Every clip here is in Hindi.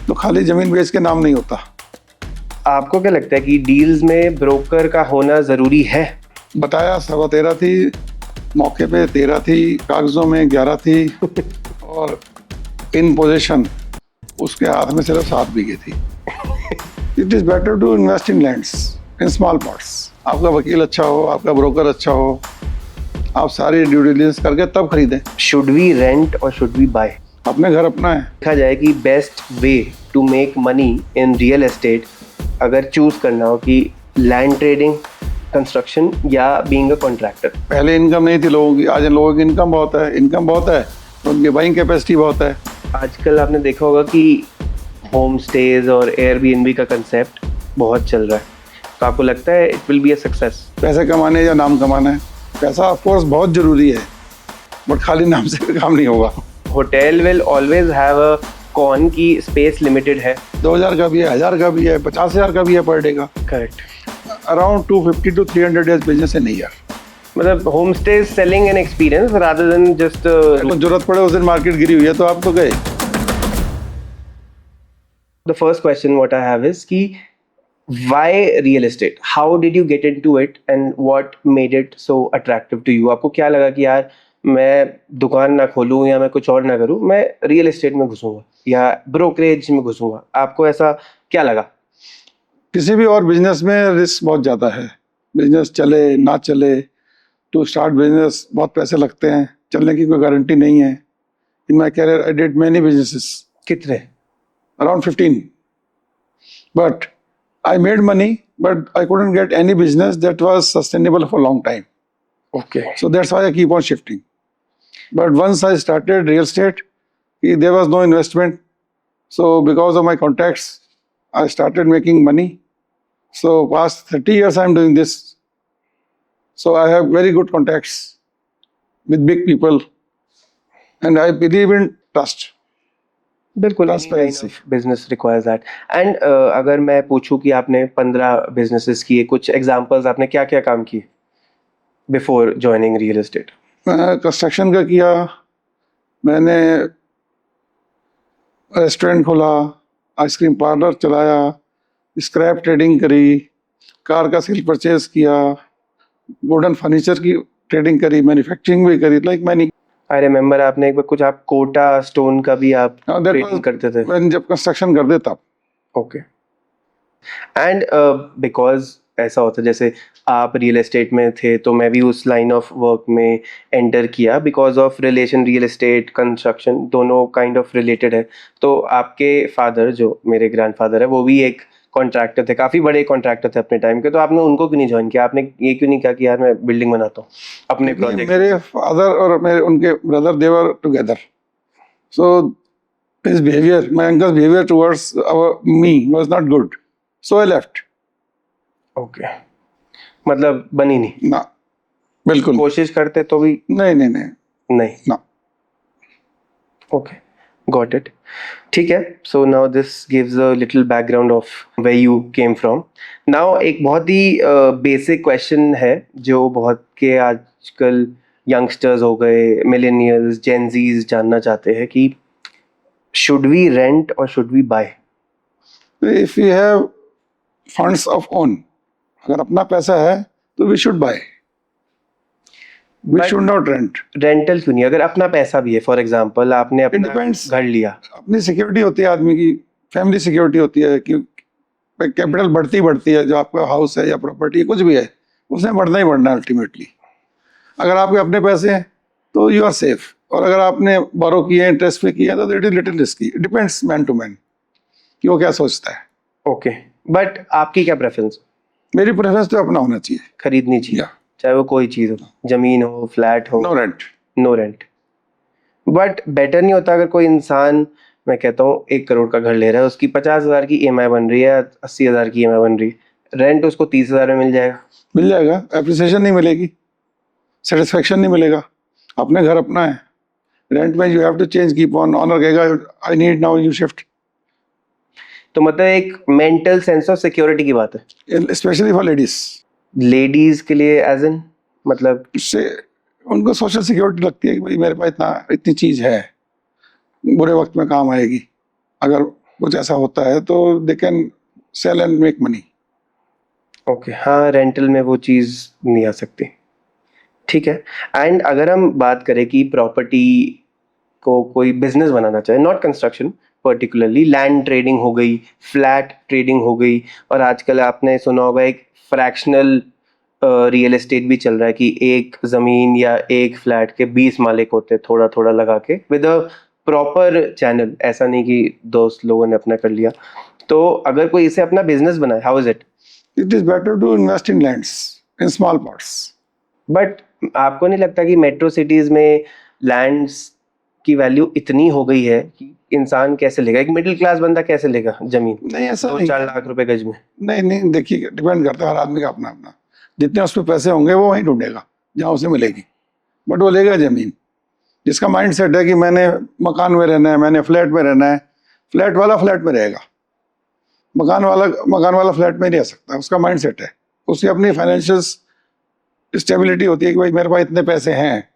तो खाली ज़मीन बेच के नाम नहीं होता। आपको क्या लगता है कि डील्स में ब्रोकर का होना ज़रूरी है? बताया 13.25 थी, मौके पे 13 थी, कागज़ों में 11 थी और इन पोजीशन उसके हाथ में सिर्फ 7 बीघे थी। It is better to invest in lands in small plots. आपका वकील अच्छा हो, आपका ब्रोकर अच्छा हो, आप सारी ड्यू डिलिजेंस करके तब खरीदें। शुड वी रेंट और शुड वी बाय? अपने घर अपना है। देखा जाए कि best way to make money in real estate अगर चूज करना हो कि लैंड ट्रेडिंग, कंस्ट्रक्शन या बीइंग अ कॉन्ट्रैक्टर। पहले इनकम नहीं थी लोगों की, आज लोगों की इनकम बहुत है तो उनकी बाइंग कैपेसिटी बहुत है। आजकल आपने देखा होगा कि होम स्टेज और एयरबीएनबी का कंसेप्ट बहुत चल रहा है, तो आपको लगता है it will be a success? पैसे कमाने या नाम कमाना है, पैसा ऑफ कोर्स बहुत ज़रूरी है, बट खाली नाम से काम नहीं होगा। Hotel will always have a cone की स्पेस लिमिटेड है। 2000 का भी है, 1000 का भी है, 50,000 का भी है पर डे का। Correct. Around 250 to 300 days business in year. मतलब home stay selling an experience rather than just तो जरूरत पड़े उस दिन मार्केट गिरी हुई है तो आप तो गए। The first question what I have is कि why real estate? How did you get into it and what made it so attractive to you? आपको क्या लगा कि यार मैं दुकान ना खोलूं या मैं कुछ और ना करूं, मैं रियल एस्टेट में घुसूंगा या ब्रोकरेज में घुसूंगा? आपको ऐसा क्या लगा? किसी भी और बिजनेस में रिस्क बहुत ज़्यादा है। बिजनेस चले ना चले, टू स्टार्ट बिजनेस बहुत पैसे लगते हैं, चलने की कोई गारंटी नहीं है। In my career I did many businesses. कितने? Around 15, but I made money, but I couldn't get any business that was sustainable for a long time. Okay. So that's why I keep on shifting. But once I started real estate, there was no investment. So because of my contacts, I started making money. So past 30 years I'm doing this. So I have very good contacts with big people. And I believe in trust. बिल्कुल, बिजनेस रिक्वायर्स दैट। एंड अगर मैं पूछूं कि आपने 15 बिजनेसेस किए, कुछ एग्जांपल्स, आपने क्या क्या काम किए बिफोर जॉइनिंग रियल एस्टेट? मैं कंस्ट्रक्शन का किया, मैंने रेस्टोरेंट खोला, आइसक्रीम पार्लर चलाया, स्क्रैप ट्रेडिंग करी, कार का सेल परचेज किया, वुडन फर्नीचर की ट्रेडिंग करी, मैन्युफैक्चरिंग भी करी, लाइक मैनी। आई रिमेम्बर आपने एक बार कुछ आप कोटा स्टोन का भी आप ट्रेडिंग करते थे। जब कंस्ट्रक्शन करते तब। ओके। एंड बिकॉज ऐसा होता है जैसे आप रियल एस्टेट में थे तो मैं भी उस लाइन ऑफ वर्क में एंटर किया because of relation. Real estate construction दोनों काइंड ऑफ रिलेटेड है। तो आपके फादर जो मेरे ग्रैंडफादर है वो भी एक कॉन्ट्रैक्टर थे, काफ़ी बड़े कॉन्ट्रैक्टर थे अपने टाइम के, तो आपने उनको क्यों नहीं ज्वाइन किया? आपने ये क्यों नहीं कहा कि यार मैं बिल्डिंग बनाता हूँ अपने प्रोजेक्ट? मेरे फादर और मेरे उनके brother they were together, so his behaviour, my uncle's behaviour towards me was not good, so I left. Okay. मतलब बनी नहीं ना, बिल्कुल। कोशिश करते तो भी नहीं ना। Okay, got it. ठीक है, so now this gives a little background of where you came from. Now एक बहुत ही बेसिक क्वेश्चन है जो बहुत के आजकल यंगस्टर्स हो गए, मिलेनियल्स, जेनजीज जानना चाहते हैं कि शुड वी रेंट और should we buy? If you have funds of own, अगर अपना पैसा है तो we should buy, we should not rent. Rental क्यों नहीं? अगर अपना पैसा भी है, फॉर एग्जांपल आपने अपना घर लिया, अपनी सिक्योरिटी होती है, आदमी की फैमिली सिक्योरिटी होती है कि कैपिटल बढ़ती है, जो आपका हाउस है या प्रॉपर्टी है कुछ भी है उसने बढ़ना ही बढ़ना है अल्टीमेटली। अगर आपके अपने पैसे हैं तो यू आर सेफ, और अगर आपने बोरो किए, इंटरेस्ट पे किया तो it is little risky. It depends man to man कि वो क्या सोचता है। ओके, बट आपकी क्या प्रेफरेंस? मेरी प्रेफरेंस तो अपना होना चाहिए, खरीदनी चाहिए, चाहे वो कोई चीज़ हो, जमीन हो, फ्लैट हो। No rent. No rent. But better नहीं होता अगर कोई इंसान, मैं कहता हूँ 1 करोड़ का घर ले रहा है, उसकी 50,000 की ईएमआई बन रही है, 80,000 की ईएमआई बन रही है, रेंट उसको 30,000 में मिल जाएगा। एप्रिसिएशन नहीं मिलेगी, सेटिस्फेक्शन नहीं मिलेगा। अपने घर अपना है, रेंट में you have to change, keep on, owner कहेगा I need now you shift. तो मतलब एक मेंटल सेंस ऑफ सिक्योरिटी की बात है, स्पेशली फॉर लेडीज के लिए, एज इन मतलब इससे उनको सोशल सिक्योरिटी लगती है कि भाई मेरे पास इतनी चीज़ है, बुरे वक्त में काम आएगी। अगर कुछ ऐसा होता है तो they can sell and make money. Okay, हाँ, रेंटल में वो चीज़ नहीं आ सकती। ठीक है। एंड अगर हम बात करें कि प्रॉपर्टी को कोई बिजनेस बनाना चाहे, not construction particularly, land trading हो गई, फ्लैट ट्रेडिंग हो गई, और आजकल आपने सुना होगा एक फ्रैक्शनल रियल एस्टेट भी चल रहा है कि एक ज़मीन या एक फ्लैट के 20 मालिक होते हैं, थोड़ा थोड़ा लगा के, विद अ प्रॉपर चैनल, ऐसा नहीं कि दोस्त लोगों ने अपना कर लिया। तो अगर कोई इसे अपना बिजनेस बनाए, how is it? It is better to invest in lands in small parts. But आपको नहीं लगता कि मेट्रो सिटीज में लैंड्स की वैल्यू इतनी हो गई है कि इंसान कैसे लेगा, एक मिडिल क्लास बंदा कैसे लेगा जमीन नहीं ऐसा दो नहीं चार है। लाख रुपए गज में? नहीं नहीं, देखिए डिपेंड करता है हर आदमी का अपना अपना, जितने उस पर पैसे होंगे वो वहीं ढूंढेगा जहाँ उसे मिलेगी, बट वो लेगा जमीन। जिसका माइंड सेट है कि मैंने मकान में रहना है, मैंने फ्लैट में रहना है, फ्लैट वाला फ्लैट में रहेगा, मकान वाला फ्लैट में नहीं रह सकता। उसका माइंड सेट है, उसकी अपनी फाइनेंशियल स्टेबिलिटी होती है कि भाई मेरे पास इतने पैसे हैं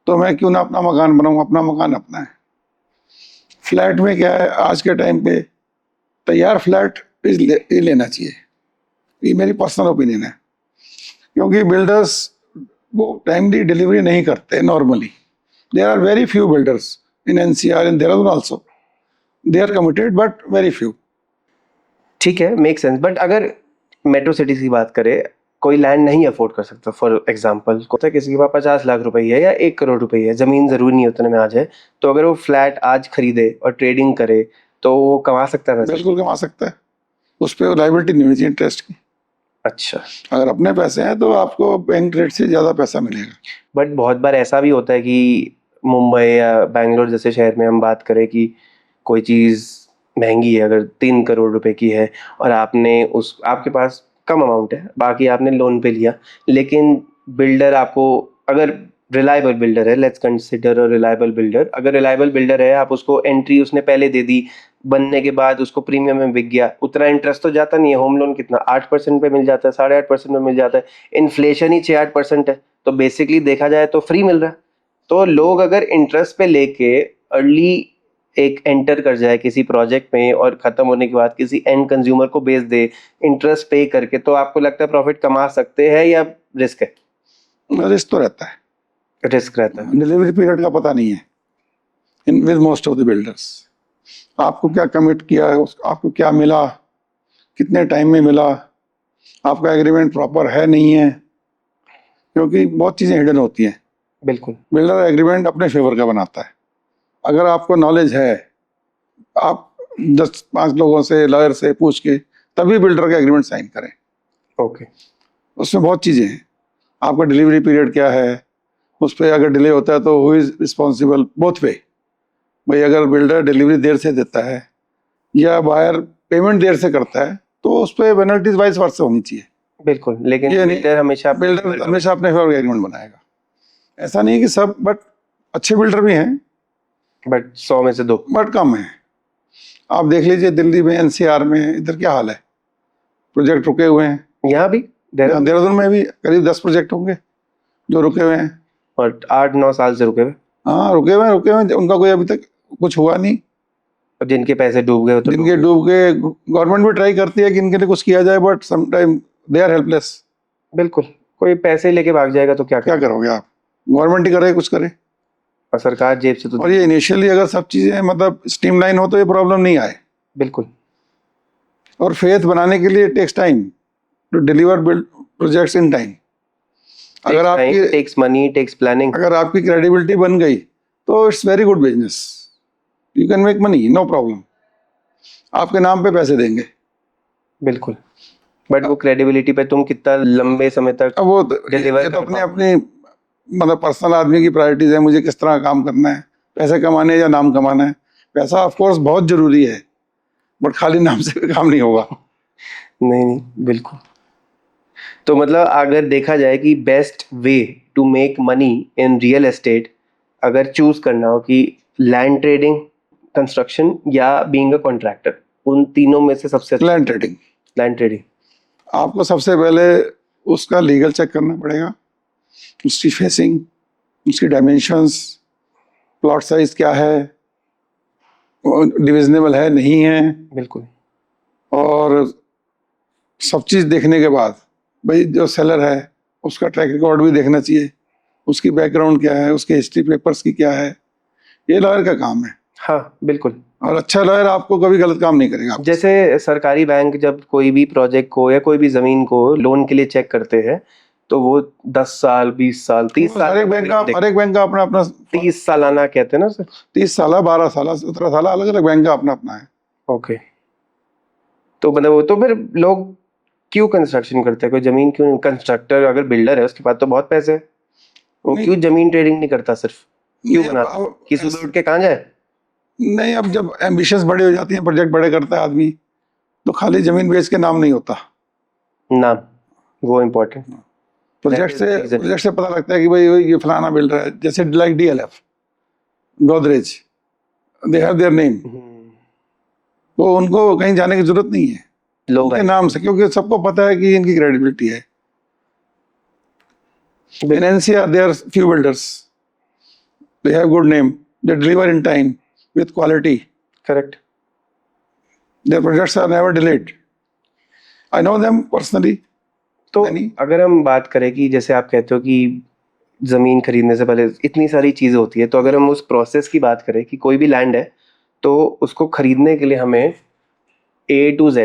तो मैं क्यों ना अपना मकान बनाऊं, अपना मकान अपना है। फ्लैट में क्या है, आज के टाइम पे तैयार फ्लैट ही लेना चाहिए, ये मेरी पर्सनल ओपिनियन है, क्योंकि बिल्डर्स वो टाइमली डिलीवरी नहीं करते normally. There are very few builders in NCR, in Dehradun also, they are committed but very few. ठीक है, मेक सेंस। बट अगर मेट्रो सिटीज की बात करें, कोई लैंड नहीं अफोर्ड कर सकता, फॉर एग्जाम्पल किसी के पास 50 लाख रुपए है या 1 करोड़ रुपए है, जमीन जरूरी नहीं उतने में आ जाए, तो अगर वो फ्लैट आज खरीदे और ट्रेडिंग करे तो वो कमा सकता है पैसे? बिल्कुल कमा सकता है, उस पर लाइबिलिटी नहीं होनी चाहिए इंटरेस्ट की। अच्छा। अगर अपने पैसे हैं तो आपको बैंक रेट से ज़्यादा पैसा मिलेगा। बट बहुत बार ऐसा भी होता है कि मुंबई या बैंगलोर जैसे शहर में हम बात करें कि कोई चीज़ महंगी है, अगर 3 करोड़ रुपए की है, और आपके पास कम अमाउंट है, बाकी आपने लोन पे लिया, लेकिन बिल्डर आपको, अगर रिलायबल बिल्डर है, let's consider a reliable builder, अगर रिलायबल बिल्डर है, आप उसको एंट्री उसने पहले दे दी, बनने के बाद उसको प्रीमियम में बिक गया, उतना इंटरेस्ट तो जाता नहीं है, होम लोन कितना 8% पे मिल जाता है, 8.5% में मिल जाता है, इन्फ्लेशन ही 6-8% है, तो बेसिकली देखा जाए तो फ्री मिल रहा है। तो लोग अगर इंटरेस्ट पे लेके अर्ली एक एंटर कर जाए किसी प्रोजेक्ट में और खत्म होने के बाद किसी एंड कंज्यूमर को बेच दे इंटरेस्ट पे करके, तो आपको लगता है प्रॉफिट कमा सकते हैं या रिस्क है? रिस्क तो रहता है, रिस्क रहता है। डिलीवरी पीरियड का पता नहीं है in with most of the builders. आपको क्या कमिट किया, आपको क्या मिला, कितने टाइम में मिला, आपका एग्रीमेंट प्रॉपर है नहीं है, क्योंकि बहुत चीज़ें हिडन होती हैं। बिल्कुल। बिल्डर एग्रीमेंट अपने फेवर का बनाता है। अगर आपको नॉलेज है, आप 10-5 लोगों से, लॉयर से पूछ के तभी बिल्डर का एग्रीमेंट साइन करें। ओके। उसमें बहुत चीज़ें हैं, आपका डिलीवरी पीरियड क्या है, उस पर अगर डिले होता है तो who is responsible, both way. भाई अगर बिल्डर डिलीवरी देर से देता है या बायर पेमेंट देर से करता है तो उस पर पेनल्टीज वाइस वर्सा होनी चाहिए। बिल्कुल, लेकिन ये नहीं, बिल्डर हमेशा अपने फेवर का एग्रीमेंट बनाएगा। ऐसा नहीं कि सब, बट अच्छे बिल्डर भी हैं, बट 100 में से 2। बट कम है। आप देख लीजिए दिल्ली में, एनसीआर में, इधर क्या हाल है, प्रोजेक्ट रुके हुए हैं। यहाँ भी देहरादून में भी करीब 10 प्रोजेक्ट होंगे जो रुके हुए हैं, और 8-9 साल से रुके हुए, हाँ रुके हुए हैं, उनका कोई अभी तक कुछ हुआ नहीं। और जिनके पैसे डूब गए तो जिनके डूब गए, गवर्नमेंट भी ट्राई करती है कि इनके लिए कुछ किया जाए, but sometime they are helpless. बिल्कुल, कोई पैसे लेके भाग जाएगा तो क्या क्या करोगे आप, गवर्नमेंट ही करे कुछ करे, और सरकार जेब से तो। और ये इनिशियली अगर सब चीजें मतलब स्ट्रीमलाइन हो तो ये प्रॉब्लम नहीं आए। बिल्कुल। और फेथ बनाने के लिए takes time to deliver build projects in time. अगर आपकी टेक्स मनी, टेक्स प्लानिंग, अगर आपकी क्रेडिबिलिटी बन गई तो it's very good business, you can make money, no problem, आपके नाम पे पैसे देंगे। बिल्कुल, बट वो क्रेडिबिलिटी पे तुम कितना लंबे समय तक अब वो डिलीवर ये तो अपने अपनी मतलब पर्सनल आदमी की प्रायोरिटीज है, मुझे किस तरह काम करना है, पैसे कमाने या नाम कमाना है। पैसा ऑफ कोर्स बहुत जरूरी है, बट खाली नाम से भी काम नहीं होगा। नहीं, बिल्कुल। तो मतलब अगर देखा जाए कि best way to make money in real estate, अगर चूज करना हो कि लैंड ट्रेडिंग, कंस्ट्रक्शन या बीइंग अ कॉन्ट्रैक्टर, उन तीनों में से सबसे लैंड ट्रेडिंग। Land trading. आपको सबसे पहले उसका लीगल चेक करना पड़ेगा, उसकी फेसिंग, उसकी डायमेंशंस, प्लॉट साइज क्या है, डिविजनेबल है नहीं है, बिल्कुल। और सब चीज़ देखने के बाद भाई जो सेलर है उसका ट्रैक रिकॉर्ड भी देखना चाहिए, उसकी बैकग्राउंड क्या है, उसके हिस्ट्री पेपर्स की क्या है, ये लॉयर का काम है। हाँ, बिल्कुल। और अच्छा लॉयर आपको कभी गलत काम नहीं करेगा। जैसे सरकारी बैंक जब कोई भी प्रोजेक्ट को या कोई भी ज़मीन को लोन के लिए चेक करते हैं, तो वो 10 साल, 20 साल, 30 साल हर एक बैंक का अपना अपना 30 सालाना कहते हैं ना सर? 30 साल, 12 साल, 17 साल, अलग अलग बैंक का अपना अपना है। ओके। तो मतलब वो तो फिर लोग क्यों कंस्ट्रक्शन करते हैं? कोई ज़मीन क्यों, कंस्ट्रक्टर अगर बिल्डर है उसके पास तो बहुत पैसे हैं, वो नहीं। क्यों ज़मीन ट्रेडिंग नहीं करता सिर्फ? क्यों नहीं, बनाता? अब कि सुबह उठ के कहाँ जाए? नहीं, अब जब एम्बिशंस बड़े हो जाती हैं, प्रोजेक्ट बड़े करता है आदमी, तो खाली जमीन बेच के नाम नहीं होता। नाम, वो important. Project That is the से reason. प्रोजेक्ट से पता लगता है कि भाई ये फलाना बिल्डर है, जैसे like DLF, Godrej, they have their name, तो उनको कहीं जाने की जरूरत नहीं है लोग उनके नाम से, क्योंकि सबको पता है कि इनकी क्रेडिबिलिटी है। In NCR, there are few builders. They have good name. They deliver in time with quality. Correct. Their projects are never delayed. I know them personally. तो Many. अगर हम बात करें कि जैसे आप कहते हो कि ज़मीन खरीदने से पहले इतनी सारी चीज़ें होती है, तो अगर हम उस प्रोसेस की बात करें कि कोई भी लैंड है तो उसको खरीदने के लिए हमें A to Z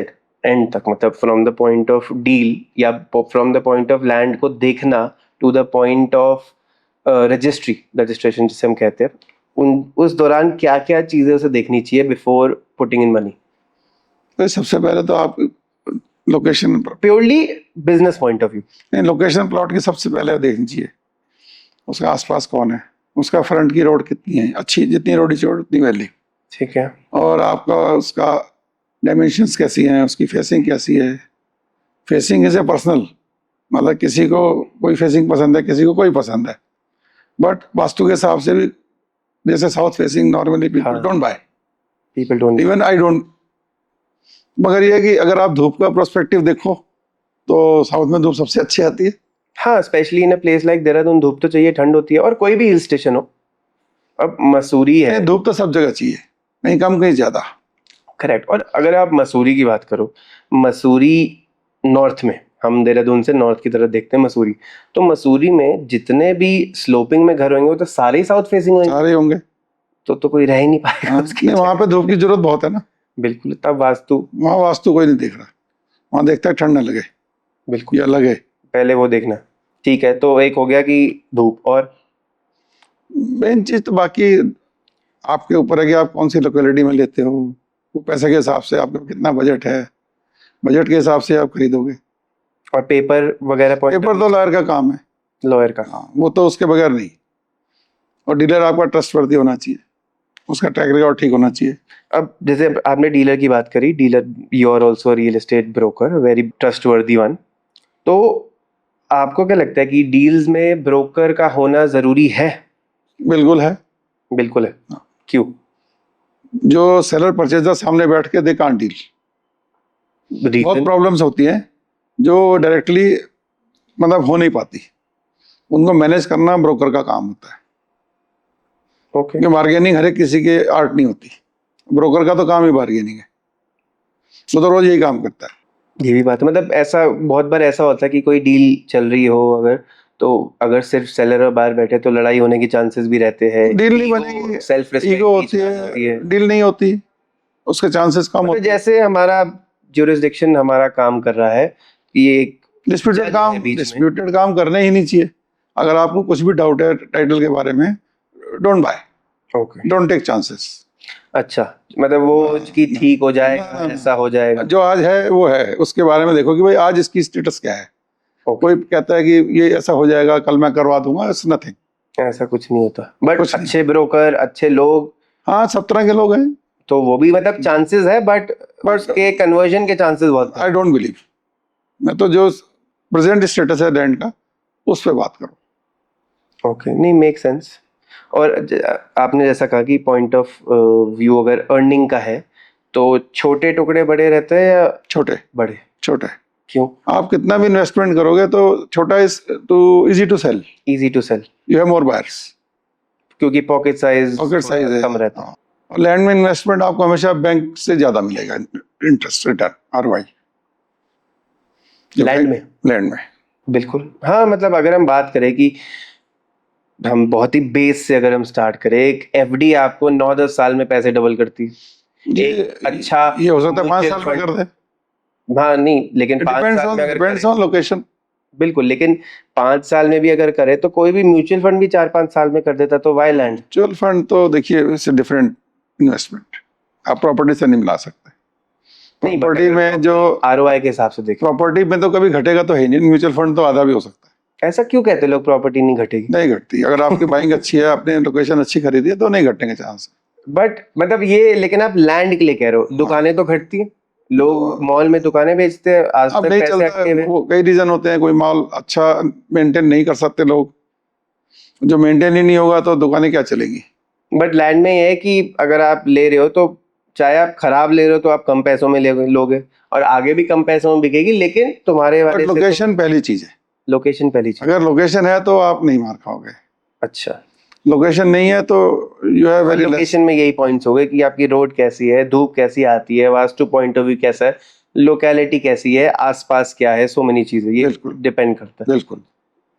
एंड तक, मतलब from the point of deal या from the point of land को देखना to the point of registration जिसे हम कहते हैं, उस दौरान क्या क्या चीज़ें उसे देखनी चाहिए बिफोर पुटिंग इन मनी? तो सबसे पहले तो आप location, purely business point of view. नहीं, लोकेशन प्लॉट की सबसे पहले देखनी चाहिए। उसका आसपास कौन है, उसका फ्रंट की रोड कितनी है, अच्छी जितनी रोड चौड़ी उतनी वैली, ठीक है। और आपका उसका डायमेंशंस कैसी हैं, उसकी फेसिंग कैसी है। फेसिंग इज ए पर्सनल, मतलब किसी को कोई फेसिंग पसंद है, किसी को कोई पसंद है, बट वास्तु के हिसाब से भी, जैसे साउथ फेसिंग नॉर्मली पीपल हाँ। Don't buy, people don't. Even I don't, मगर ये है कि अगर आप धूप का प्रोस्पेक्टिव देखो तो साउथ में धूप सबसे अच्छी आती है। हाँ, specially in a place like Dehradun धूप तो चाहिए, ठंड होती है, और कोई भी हिल स्टेशन हो। अब मसूरी है, नहीं, धूप तो सब जगह चाहिए, कहीं कम कहीं ज्यादा। करेक्ट। और अगर आप मसूरी की बात करो, मसूरी नॉर्थ में, हम देहरादून से नॉर्थ की तरफ देखते हैं मसूरी, तो मसूरी में जितने भी स्लोपिंग में घर होंगे वो तो सारे ही साउथ फेसिंग होंगे, सारे होंगे। तो कोई रह ही नहीं पाएगा हाँ, उसकी नहीं, वहां पे धूप की जरूरत बहुत है ना, बिल्कुल। तब वास्तु, वहाँ वास्तु कोई नहीं देख रहा, वहाँ देखता है ठंड न लगे, बिल्कुल या लगे। पहले वो देखना। ठीक है, तो एक हो गया कि धूप, और मेन चीज तो बाकी आपके ऊपर है कि आप कौन सी लोकेलिटी में लेते हो, वो पैसे के हिसाब से आपका कितना बजट है, बजट के हिसाब से आप खरीदोगे। और पेपर वगैरह पेपर तो लॉयर का काम है, लॉयर का। हाँ, वो तो उसके बगैर नहीं। और डीलर आपका ट्रस्टवर्दी होना चाहिए, उसका ट्रैक रिकॉर्ड ठीक होना चाहिए। अब जैसे आपने डीलर की बात करी, dealer, you are also real estate broker, very trustworthy one, तो आपको क्या लगता है कि डील्स में ब्रोकर का होना जरूरी है? बिल्कुल है। बिल्कुल है। क्यों? जो सेलर परचेजर सामने बैठ के दे कांट डील, बहुत रीजन? प्रॉब्लम्स होती हैं जो डायरेक्टली मतलब हो नहीं पाती, उनको मैनेज करना ब्रोकर का काम होता है। ओके। क्योंकि बार्गेनिंग हर एक किसी के आर्ट नहीं होती, ब्रोकर का तो काम ही बार्गेनिंग है, वो तो रोज यही काम करता है। ये भी बात है, मतलब ऐसा बहुत बार ऐसा होता है कि कोई डील चल रही हो अगर, तो अगर सिर्फ सेलर और बाहर बैठे तो लड़ाई होने की चांसेस भी रहते हैं। डील नहीं बनेगी, सेल्फ रिस्पेक्ट ईगो होती है, डील नहीं होती, उसके चांसेस कम मतलब होते हैं। जैसे हमारा ज्यूरिसडिक्शन हमारा काम कर रहा है, ये एक डिस्प्यूटेड जज काम, है बीच में। डिस्प्यूटेड काम करने ही नहीं चाहिए। अगर आपको कुछ भी डाउट है टाइटल के बारे में, don't buy, okay. Don't take chances. अच्छा, मतलब वो कि ठीक हो जाएगा, ऐसा हो जाएगा। जो आज है वो है, उसके बारे में देखो कि भाई आज इसकी स्टेटस क्या है। कोई कहता है कि ये ऐसा हो जाएगा, कल मैं करवा दूंगा, इट्स नथिंग, ऐसा कुछ नहीं होता। बट कुछ नहीं। अच्छे ब्रोकर, अच्छे लोग, हाँ, सब तरह के लोग हैं, तो वो भी मतलब चांसेस है, बट उसके कन्वर्जन के चांसेस बहुत आई डोंट बिलीव। मैं तो जो प्रेजेंट स्टेटस है लैंड का, उस पर बात करूँ। ओके, नहीं, मेक सेंस। और आपने जैसा कहा कि पॉइंट ऑफ व्यू अगर अर्निंग का है, तो छोटे टुकड़े बड़े रहते हैं या छोटे? बड़े? छोटे। क्यों? आप कितना भी इन्वेस्टमेंट करोगे तो छोटा is too easy to sell, easy to sell, you have more buyers, क्योंकि पॉकेट साइज पॉकेट साइज है कम रहता है। और लैंड में इन्वेस्टमेंट आपको हमेशा बैंक से ज्यादा मिलेगा इंटरेस्ट रिटर्न ROI लैंड में? लैंड में बिल्कुल हाँ, मतलब अगर हम बात करें कि हम बहुत ही बेस से अगर हम स्टार्ट करें, एक FD आपको 9-10 साल में पैसे डबल करती है। एक अच्छा ये हो सकता है 5 म्यूचुअल साल में फंड, कर दे। हाँ नहीं, लेकिन 5 डिपेंड्स साल ऑन में अगर डिपेंड्स करें, ऑन लोकेशन। बिल्कुल, लेकिन 5 साल में भी अगर करे तो कोई भी म्यूचुअल फंड भी 4-5 साल में कर देता, तो वाई लैंड? म्यूचुअल फंड तो देखिए इट्स डिफरेंट इन्वेस्टमेंट, आप प्रॉपर्टी से नहीं मिला सकते। नहीं, प्रॉपर्टी में जो ROI के हिसाब से देखें, प्रॉपर्टी में तो कभी घटेगा तो है नहीं, म्यूचुअल फंड तो आधा भी हो सकता है। ऐसा क्यों कहते हैं लोग प्रॉपर्टी नहीं घटेगी? नहीं घटती, अगर आपकी बाइंग अच्छी है, आपने लोकेशन अच्छी खरीदी है तो नहीं घटने के चांस। बट मतलब ये, लेकिन आप लैंड के लिए कह रहे हो, दुकानें तो घटती हैं, लोग मॉल में दुकानें बेचते हैं, आज अब तक नहीं पैसे चलता अटके है, हुए। वो कई रीजन होते हैं, कोई माल अच्छा मेंटेन नहीं कर सकते लोग, जो मेंटेन ही नहीं होगा तो दुकानें क्या चलेगी। बट लैंड में ये है कि अगर आप ले रहे हो तो चाहे आप खराब ले रहे हो तो आप कम पैसों में लोगे, और आगे भी कम पैसों में बिकेगी, लेकिन तुम्हारे बट वाले से लोकेशन पहली चीज है, लोकेशन पहली चीज। अगर लोकेशन है तो आप नहीं मार खाओगे, अच्छा, लोकेशन नहीं है तो you have very less. Location में यही पॉइंट्स हो गए कि आपकी रोड कैसी है, धूप कैसी आती है, वास्तु पॉइंट ऑफ व्यू कैसा है, लोकेलिटी कैसी है, आसपास क्या है, सो मेनी चीजें, ये बिल्कुल। डिपेंड करता है। बिल्कुल।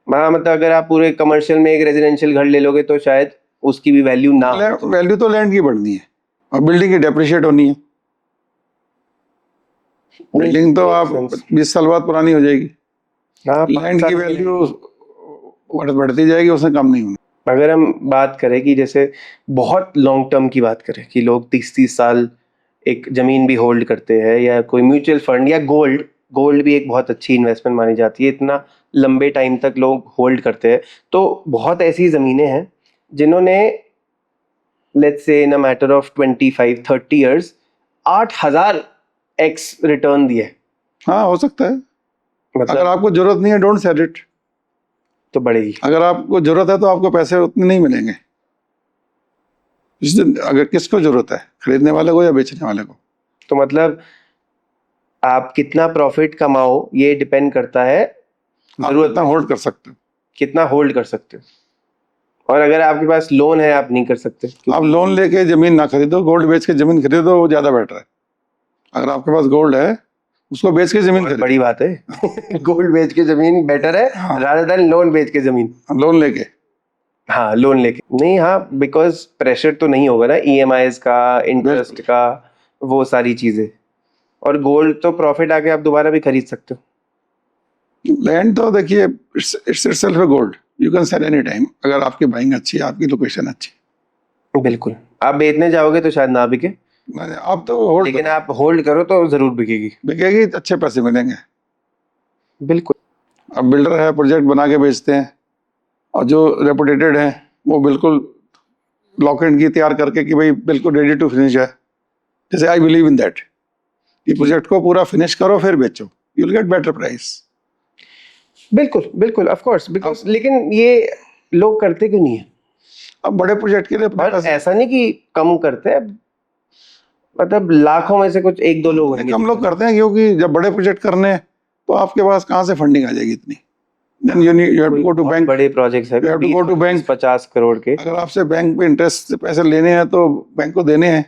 हाँ, मतलब अगर आप पूरे कमर्शियल में एक रेजिडेंशियल घर ले लोगे तो शायद उसकी भी वैल्यू ना हो, तो वैल्यू तो लैंड की बढ़नी है और बिल्डिंग की डेप्रिशिएट होनी है। बिल्डिंग तो आप 20 साल बाद पुरानी हो जाएगी, हाँ, लैंड की वैल्यू बढ़ती जाएगी, उसमें कम नहीं होनी। अगर हम बात करें कि जैसे बहुत लॉन्ग टर्म की बात करें कि लोग 30-30 साल एक जमीन भी होल्ड करते हैं, या कोई म्यूचुअल फंड या गोल्ड, गोल्ड भी एक बहुत अच्छी इन्वेस्टमेंट मानी जाती है, इतना लंबे टाइम तक लोग होल्ड करते हैं। तो बहुत ऐसी ज़मीनें हैं जिन्होंने let's say in a matter of 25-30 years 8,000x return दिए। हाँ हो सकता है, अगर मतलब आपको जरूरत नहीं है डोंट सेल इट, तो बढ़ेगी। अगर आपको जरूरत है तो आपको पैसे उतने नहीं मिलेंगे। अगर किसको जरूरत है, खरीदने वाले को या बेचने वाले को? तो मतलब आप कितना प्रॉफिट कमाओ ये डिपेंड करता है आप जरूरत कितना होल्ड कर सकते हो, कितना होल्ड कर सकते हो, और अगर आपके पास लोन है आप नहीं कर सकते। आप लोन लेके जमीन ना खरीदो, गोल्ड बेच के जमीन खरीदो, वो ज्यादा बेटर है। अगर आपके पास गोल्ड है उसको बेच के जमीन बहुत खरीदो, बड़ी बात है। गोल्ड बेच के जमीन बेटर है हाँ। रादर देन लोन बेच के जमीन। लोन लेके, हाँ, लोन लेके नहीं, हाँ, बिकॉज प्रेशर तो नहीं होगा ना EMIs का, इंटरेस्ट का, वो सारी चीजें। और गोल्ड तो प्रॉफिट आके आप दोबारा भी खरीद सकते हो। लैंड तो देखिए it's itself A gold, you can sell any time, अगर आपकी बाइंग अच्छी है, आपकी लोकेशन अच्छी बिल्कुल, आप बेचने जाओगे तो शायद ना बिके, है, आप तो होल्ड लेकिन आप होल्ड करो तो जरूर बिकेगी। बिकेगी, अच्छे पैसे मिलेंगे। बिल्कुल, अब बिल्डर है, प्रोजेक्ट बना के बेचते हैं, और जो रेपुटेटेड है वो बिल्कुल लॉक एंड की तैयार करके कि भाई बिल्कुल रेडी टू फिनिश है, जैसे आई बिलीव इन दैट, कि प्रोजेक्ट को पूरा फिनिश करो फिर बेचो, you will get better price. बिल्कुल, बिल्कुल, ऑफ कोर्स, बिकॉज लेकिन ये लोग करते क्यों नहीं है? अब बड़े प्रोजेक्ट के लिए अपने और पास ऐसा नहीं कि कम करते हैं, मतलब लाखों में से कुछ 1-2 लोग होंगे। कम लोग करते हैं, क्योंकि जब बड़े प्रोजेक्ट करने हैं तो आपके पास कहाँ से फंडिंग आ जाएगी इतनी। Then you have to go to बहुत bank, बड़े प्रोजेक्ट्स है, you have to go to bank। 50 crore के। अगर आपसे बैंक पे इंटरेस्ट से पैसे लेने हैं तो बैंक को देने हैं,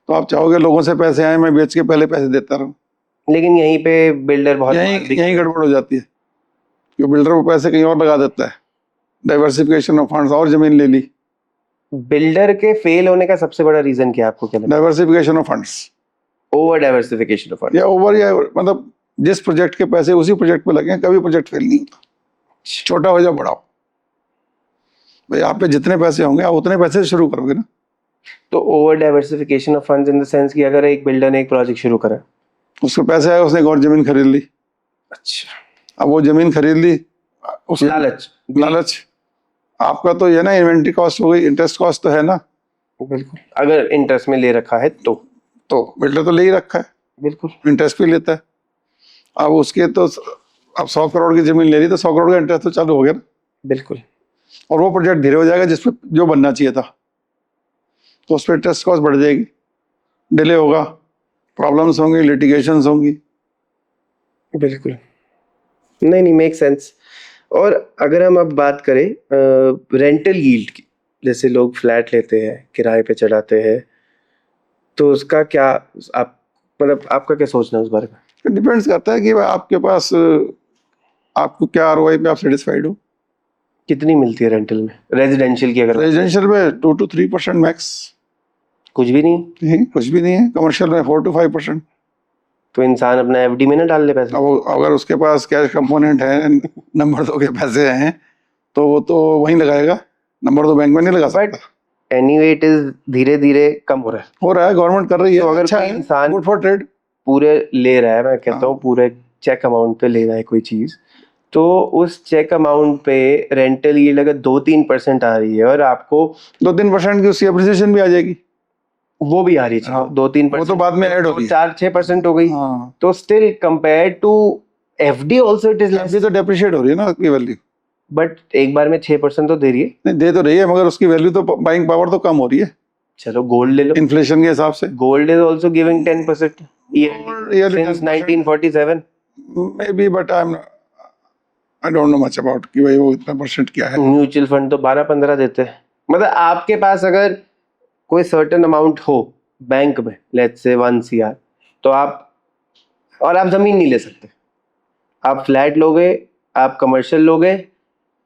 तो आप चाहोगे लोगों से पैसे आए, मैं बेच के पहले पैसे देता रहूं। लेकिन यहीं पे बिल्डर बहुत यहीं गड़बड़ हो जाती है, क्योंकि बिल्डर वो पैसे कहीं और लगा देता है, डाइवर्सिफिकेशन ऑफ फंड्स, और जमीन ले ली। बिल्डर के फेल होने का सबसे बड़ा रीजन क्या है आपको क्या लगता है? Diversification of funds, over diversification of fund. या ओवर, या मतलब जिस प्रोजेक्ट के पैसे उसी प्रोजेक्ट पे लगे, कभी प्रोजेक्ट फेल नहीं होता, छोटा हो या बड़ा हो, भाई आप पे जितने पैसे होंगे आप उतने पैसे से शुरू करोगे ना। तो over diversification of funds in the sense कि अगर एक बिल्डर ने एक प्रोजेक्ट शुरू करा, उसको पैसे आए, उसने एक और जमीन खरीद ली, अच्छा, अब वो जमीन खरीद ली, लालच, लालच, आपका तो ये ना इन्वेंट्री कॉस्ट हो गई, इंटरेस्ट कॉस्ट तो है ना, बिल्कुल, अगर इंटरेस्ट में ले रखा है तो बिल्डर तो ले ही रखा है, बिल्कुल, इंटरेस्ट भी लेता है। अब उसके तो अब 100 करोड़ की जमीन ले ली तो 100 करोड़ का इंटरेस्ट तो चालू हो गया ना, बिल्कुल, और वो प्रोजेक्ट धीरे हो जाएगा जिसपे जो बनना चाहिए था, तो उस पर इंटरेस्ट कॉस्ट बढ़ जाएगी, डिले होगा, प्रॉब्लम्स होंगी, लिटिगेशंस होंगी। बिल्कुल, नहीं, मेक सेंस। और अगर हम अब बात करें रेंटल यील्ड की, जैसे लोग फ्लैट लेते हैं, किराए पे चढ़ाते हैं, तो उसका क्या आप मतलब आपका क्या सोचना है उस बारे में? डिपेंड्स करता है कि भाई आपके पास आपको क्या आरओआई पे आप सेटिस्फाइड हो। कितनी मिलती है रेंटल में, रेजिडेंशियल की अगर रेजिडेंशियल में 2 to 3% मैक्स, कुछ भी नहीं? कुछ भी नहीं है। कमर्शियल में 4 to 5%। तो इंसान अपना एफडी में ना डाल ले पैसे? अब अगर उसके पास कैश कंपोनेंट है, नंबर 2 के पैसे हैं, तो वो तो वहीं लगाएगा, नंबर 2 बैंक में नहीं लगा बट सकता। एनीवे इट इज धीरे धीरे कम हो रहा है, गवर्नमेंट कर रही है, तो अगर अच्छा कोई है, इंसान गुड फॉर ट्रेड। पूरे ले रहा है, मैं कहता हूँ हाँ। पूरे चेक अमाउंट पे ले रहा है कोई चीज, तो उस चेक अमाउंट पे रेंटल यील्ड अगर 2-3% आ रही है और आपको 2-3% की उसकी अप्रिसिएशन भी आ जाएगी। वो भी आ रही है, हाँ, 2-3%, वो तो बाद में ऐड होती है। 4-6% हो गई, हाँ, तो still compare to FD also it is less. अभी तो डेप्रिशिएट हो रही है ना उसकी वैल्यू। बट एक बार में 6% तो दे रही है। नहीं, दे तो रही है, मगर उसकी वैल्यू तो, बाइंग पावर तो कम हो रही है चलो गोल्ड ले लो, इन्फ्लेशन के हिसाब से। Gold is also giving 10% Yearly since 10%। 1947। May be, but I don't know much about कि भाई वो इतना परसेंट क्या है। म्यूचुअल फंड तो 12-15 देते हैं। मतलब आपके पास अगर कोई सर्टेन अमाउंट हो बैंक में, लेट्स से 1 CR, तो आप जमीन नहीं ले सकते, आप फ्लैट लोगे, आप कमर्शियल लोगे,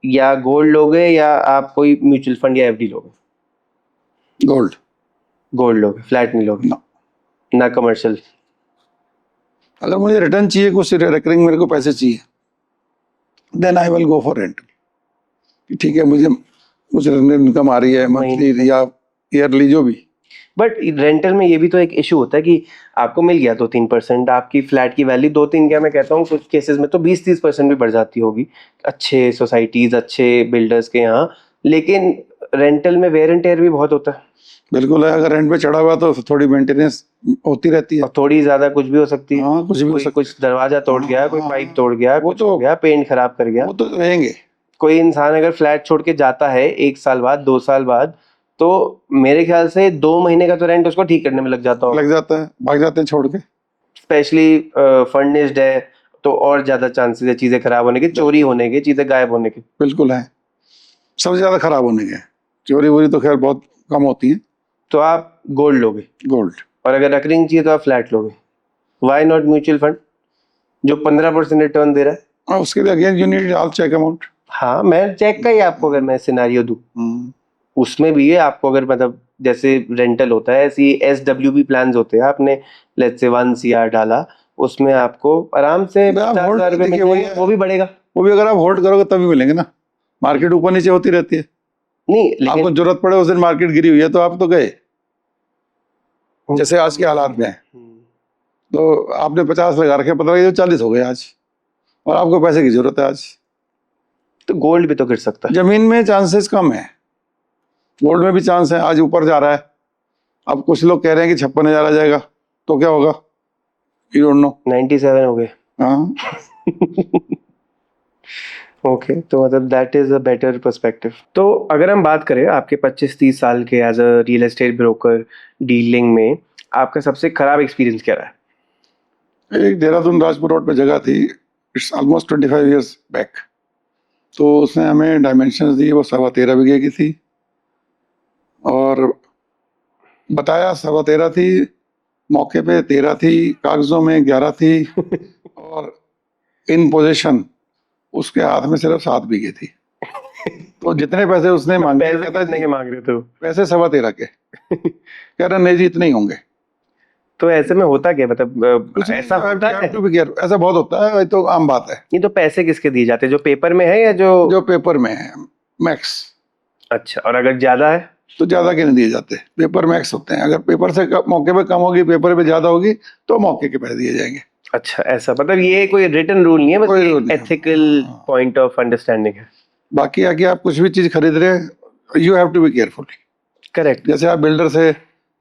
या गोल्ड लोगे, या आप कोई म्यूचुअल फंड या एफडी लोगे? गोल्ड। गोल्ड लोगे, फ्लैट नहीं लोगे? No. ना कमर्शियल? अगर मुझे रिटर्न चाहिए, कुछ रिकरिंग मेरे को पैसे चाहिए, then I will go for rent. ठीक है, मुझे कुछ इनकम आ रही है मंथली या ईयरली, जो भी। बट रेंटल में ये भी तो एक इशू होता है कि आपको मिल गया 2-3%, आपकी फ्लैट की वैल्यू 2-3 क्या, मैं कहता हूँ कुछ केसेस में तो 20-30% भी बढ़ जाती होगी अच्छे सोसाइटीज, अच्छे बिल्डर्स के यहाँ, लेकिन रेंटल में वेयर एंड टेयर भी बहुत होता है। बिल्कुल है, अगर रेंट पे चढ़ा हुआ तो थोड़ी मेंटेनेंस होती रहती है। और थोड़ी ज्यादा कुछ भी हो सकती है। हाँ, कुछ भी हो सकता है। कुछ दरवाजा तोड़ गया, कोई हाँ, पाइप तोड़ गया, वो कुछ तो हो गया, पेंट खराब कर गया, वो तो रहेंगे। कोई इंसान अगर फ्लैट छोड़ के जाता है 1 साल बाद, 2 साल बाद, तो मेरे ख्याल से 2 महीने का तो रेंट उसको ठीक करने में लग जाता होगा। लग जाता है, भाग जाते हैं छोड़ के। स्पेशली फर्निश्ड है तो और ज्यादा चांसेस है चीजें खराब होने के, चोरी होने के, चीजें गायब होने के। बिल्कुल है, सबसे ज्यादा खराब होने के। चोरी वोरी तो खैर बहुत कम होती है। तो आप गोल्ड लोगे, गोल्ड। और अगर रकरिंग चाहिए तो आप फ्लैट लोगे। व्हाई नॉट म्यूचुअल फंड जो 15% रिटर्न दे रहा है? और उसके लिए again you need all check amount. हाँ, मैं चेक का ही आपको अगर मैं सिनेरियो दूं, उसमें भी है आपको, अगर मतलब जैसे रेंटल होता है ऐसी SWP प्लान्स होते हैं, आपने लेट्स से 1 CR डाला, उसमें आपको आराम से आप 50,000 रुपए देखिए, मिल वही जाएंगे, है। वो भी बढ़ेगा। वो भी अगर आप होल्ड करोगे तभी मिलेंगे ना। मार्केट ऊपर नीचे होती रहती है, नहीं आपको लेकिन जरूरत पड़े उस दिन मार्केट गिरी हुई है तो आप तो गए, जैसे आज के हालात में है। तो आपने 50 लगा रखे, पता लगा 40 हो गए आज, और आपको पैसे की जरूरत है आज। तो गोल्ड भी तो गिर सकता है। जमीन में चांसेस कम है, गोल्ड में भी चांस है। आज ऊपर जा रहा है, अब कुछ लोग कह रहे हैं कि 56,000 आ जाएगा, तो क्या होगा, यू डोंट नो। 97 हो गए। हाँ, ओके, तो मतलब that is a better perspective. तो अगर हम बात करें आपके 25-30 साल के as a real estate broker dealing में, आपका सबसे खराब एक्सपीरियंस क्या रहा है? एक देहरादून राजपुर रोड पे जगह थी, इट्स ऑलमोस्ट 25 ईयर्स बैक। तो उसने हमें डायमेंशंस दी, वो 13.25 बीघे की थी, और बताया 13.25 थी, मौके पे 13 थी, कागजों में 11 थी, और इन पोजीशन उसके हाथ में सिर्फ 7 बीघे थी। तो जितने पैसे उसने मांगे, पैसे कहता कितने जी, के मांग रहे थे वो? पैसे 13.25 के। कह रहा नहीं जी, इतने ही होंगे। तो ऐसे में होता क्या, मतलब कुछ नहीं, ऐसा होता है? to be careful, ऐसा बहुत होता है, ये तो आम बात है। ये तो पैसे किसके दिए जाते हैं, जो पेपर में है या जो पेपर में है मैक्स। अच्छा, और अगर ज्यादा है तो ज्यादा के नहीं दिए जाते, पेपर मैक्स होते हैं। अगर पेपर से मौके पे कम होगी, पेपर पे ज्यादा होगी, तो मौके के पैसे दिए जाएंगे। अच्छा, ऐसा मतलब ये कोई रिटन रूल नहीं है, कोई बस रूल नहीं। एथिकल पॉइंट ऑफ अंडरस्टैंडिंग है। बाकी आगे आप कुछ भी चीज खरीद रहे हैं, you have to be careful. Correct. जैसे आप बिल्डर से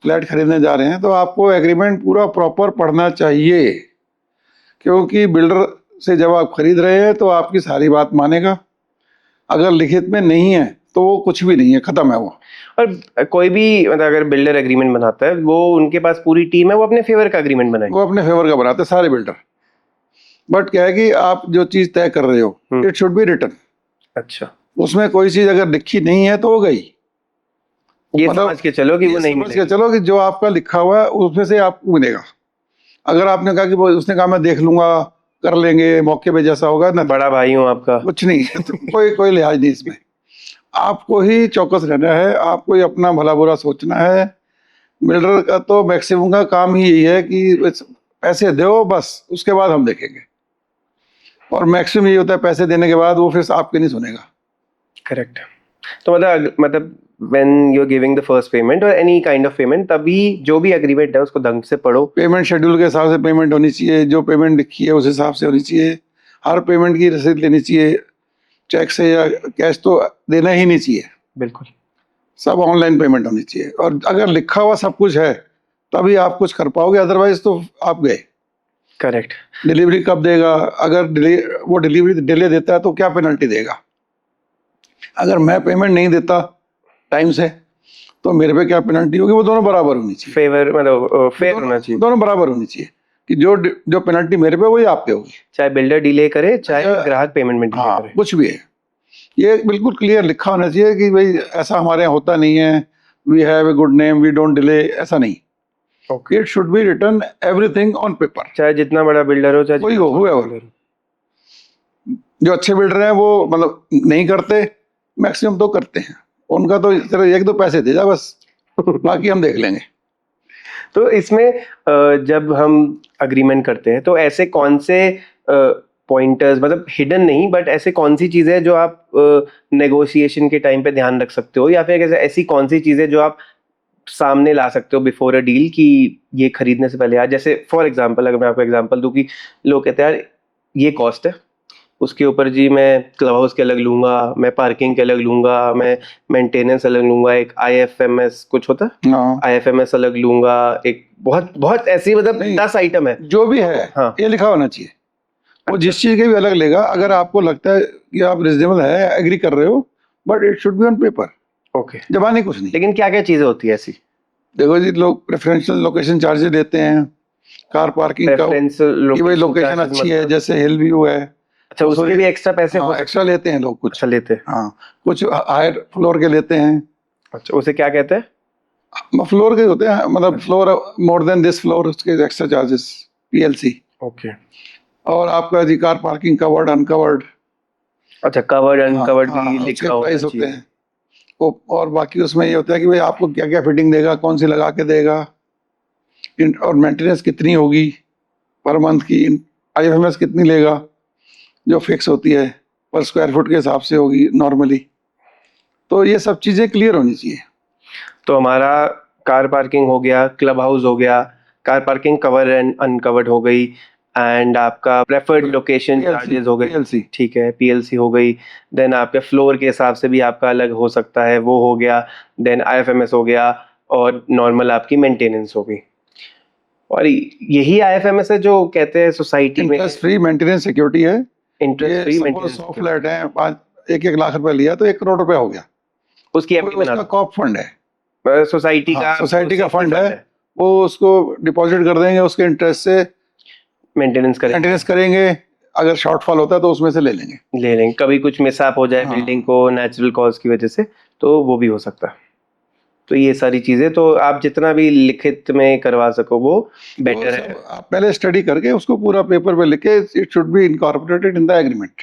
फ्लैट खरीदने जा रहे हैं, तो आपको एग्रीमेंट पूरा प्रॉपर पढ़ना चाहिए, क्योंकि बिल्डर से जब आप खरीद रहे हैं तो आपकी सारी बात मानेगा। अगर लिखित में नहीं है तो वो कुछ भी नहीं है, खत्म है वो। और कोई भी मतलब अगर बिल्डर एग्रीमेंट बनाता है, वो उनके पास पूरी टीम है, वो अपने फेवर का एग्रीमेंट बनाएंगे। वो अपने फेवर का बनाते हैं सारे बिल्डर। बट क्या है कि आप जो चीज तय कर रहे हो, इट शुड बी रिटन। अच्छा, उसमें कोई चीज अगर लिखी नहीं है तो वो गई। ये मतलब समझ के चलो कि वो ये नहीं समझ के मिलेगी। चलो कि जो आपका लिखा हुआ है उसमें से आपको मिलेगा। अगर आपने कहा कि उसने कहा मैं देख लूंगा, कर लेंगे, मौके पे जैसा होगा ना, बड़ा भाई हूँ आपका। कुछ नहीं। तो कोई कोई लिहाज नहीं इसमें। आपको ही चौकस रहना है, आपको ही अपना भला बुरा सोचना है। बिल्डर का तो मैक्सिमम का काम ही यही है कि बस पैसे दो, बस उसके बाद हम देखेंगे। और मैक्सिमम ये होता है पैसे देने के बाद वो फिर आपके नहीं सुनेगा। करेक्ट। तो मतलब when you are giving the first payment और एनी काइंड ऑफ पेमेंट, तभी जो भी एग्रीमेंट है उसको ढंग से पढ़ो। पेमेंट शेड्यूल के हिसाब से पेमेंट होनी चाहिए, जो पेमेंट लिखी है उस हिसाब से होनी चाहिए। हर पेमेंट की रसीद लेनी चाहिए, चेक से या कैश तो देना ही नहीं चाहिए। बिल्कुल। सब ऑनलाइन पेमेंट होनी चाहिए। और अगर लिखा हुआ सब कुछ है तभी आप कुछ कर पाओगे, अदरवाइज तो आप गए। करेक्ट। डिलीवरी कब देगा? अगर वो डिलीवरी डिले देता है तो क्या पेनल्टी देगा? अगर मैं पेमेंट नहीं देता टाइम से तो मेरे पे क्या पेनल्टी होगी? वो दोनों बराबर होनी चाहिए। फेवर मतलब फेयर दोनों होना चाहिए। दोनों बराबर होनी चाहिए कि जो पेनल्टी मेरे पे वही आप पे होगी। चाहे बिल्डर डिले करे, चाहे अच्छा, ग्राहक पेमेंट में डिले हाँ, करे। कुछ भी है, ये बिल्कुल क्लियर लिखा होना चाहिए कि भाई ऐसा हमारे यहाँ होता नहीं है। We have a good name, we don't delay, ऐसा नहीं। Okay. It should be written everything on paper. चाहे जितना बड़ा बिल्डर हो, चाहे कोई जितना हो, छोटा whoever। builder हो। जो अच्छे बिल्डर हैं वो मतलब नहीं करते, मैक्सिमम तो करते हैं। उनका तो सिर्फ एक दो पैसे दे जा बस, बाकी हम देख लेंगे। तो इसमें जब हम अग्रीमेंट करते हैं तो ऐसे कौन से पॉइंटर्स, मतलब हिडन नहीं, बट ऐसे कौन सी चीजें जो आप नेगोशिएशन के टाइम पे ध्यान रख सकते हो, या फिर ऐसी कौन सी चीजें जो आप सामने ला सकते हो बिफोर अ डील कि ये खरीदने से पहले यार, जैसे फॉर एग्जांपल अगर मैं आपको एग्जांपल दूं कि लोग कहते हैं यार ये कॉस्ट है, उसके ऊपर जी मैं क्लब हाउस के अलग लूंगा, मैं पार्किंग के अलग लूंगा, मैं मेंटेनेंस अलग लूंगा, एक IFMS कुछ होता है, हाँ, IFMS अलग लूंगा, एक बहुत बहुत ऐसी मतलब नहीं। 10 आइटम है। जो भी है हाँ। ये लिखा होना चाहिए। वो जिस चीज के भी अलग लेगा, अगर आपको लगता है कि आप रिजनेबल है, एग्री कर रहे हो, but it should be on paper. Okay. जबानी कुछ नहीं। लेकिन क्या क्या चीजें होती है ऐसी? देखो जी, लोग प्रेफरेंशियल लोकेशन चार्जेस देते हैं, कार पार्किंग का, प्रेफरेंस कि भाई लोकेशन अच्छी है, जैसे हिल व्यू है। अच्छा, उसके भी एक्स्ट्रा पैसे हो हाँ, सकते एक्स्ट्रा लेते हैं लोग कुछ। अच्छा लेते हैं। हाँ, कुछ हायर फ्लोर के लेते हैं। अच्छा, उसे क्या कहते हैं? फ्लोर के होते हैं, मतलब floor more than this floor, उसके एक्स्ट्रा चार्जेस, PLC। ओके। और आपका जी कार पार्किंग कवर्ड अनकवर्ड, अच्छा, कवर्ड अनकवर्ड हाँ, भी उसके लिखा होना प्राइस होते चाहिए। हैं। और बाकी उसमें ये होता है कि भाई आपको क्या क्या फिटिंग देगा, कौन सी लगा के देगा, और मेंटेनेंस कितनी होगी पर मंथ की, IFMS कितनी लेगा, जो फिक्स होती है पर स्क्वायर फुट के हिसाब से होगी नॉर्मली। तो ये सब चीज़ें क्लियर होनी चाहिए। तो हमारा कार पार्किंग हो गया, क्लब हाउस हो गया, car parking cover and uncovered हो गई, एंड आपका प्रेफर्ड लोकेशन चार्जेस हो गए, PLC। ठीक है, PLC हो गई। देन आपके फ्लोर के हिसाब से भी आपका अलग हो सकता है, वो हो गया। देन IFMS हो गया, और नॉर्मल आपकी मेंटेनेंस हो गई। और यही IFMS है जो कहते हैं सोसाइटी में इंटरेस्ट फ्री मेंटेनेंस सिक्योरिटी है। Interest free suppose maintenance, 100 flat है, 1-1 लाख रुपए लिया तो 1 करोड़ रुपए हो गया। उसकी कोई FD बना उसका कॉप फंड है, दो, सोसाइटी हाँ, का सोसाइटी का safety फंड है, वो उसको डिपॉजिट कर देंगे, उसके इंटरेस्ट से मेंटेनेंस करें, मेंटेनेंस करेंगे। अगर शॉर्टफॉल होता है तो उसमें से ले लेंगे। ले लेंगे। कभी कुछ मिसअप हो जाए हाँ। बिल्डिंग को नेचुरल कॉज की वजह से, तो वो भी हो सकता है। तो ये सारी चीजें तो आप जितना भी लिखित में करवा सको वो बेटर वो है। सब आप पहले स्टडी करके उसको पूरा पेपर पे लिखे, it should be incorporated in the agreement.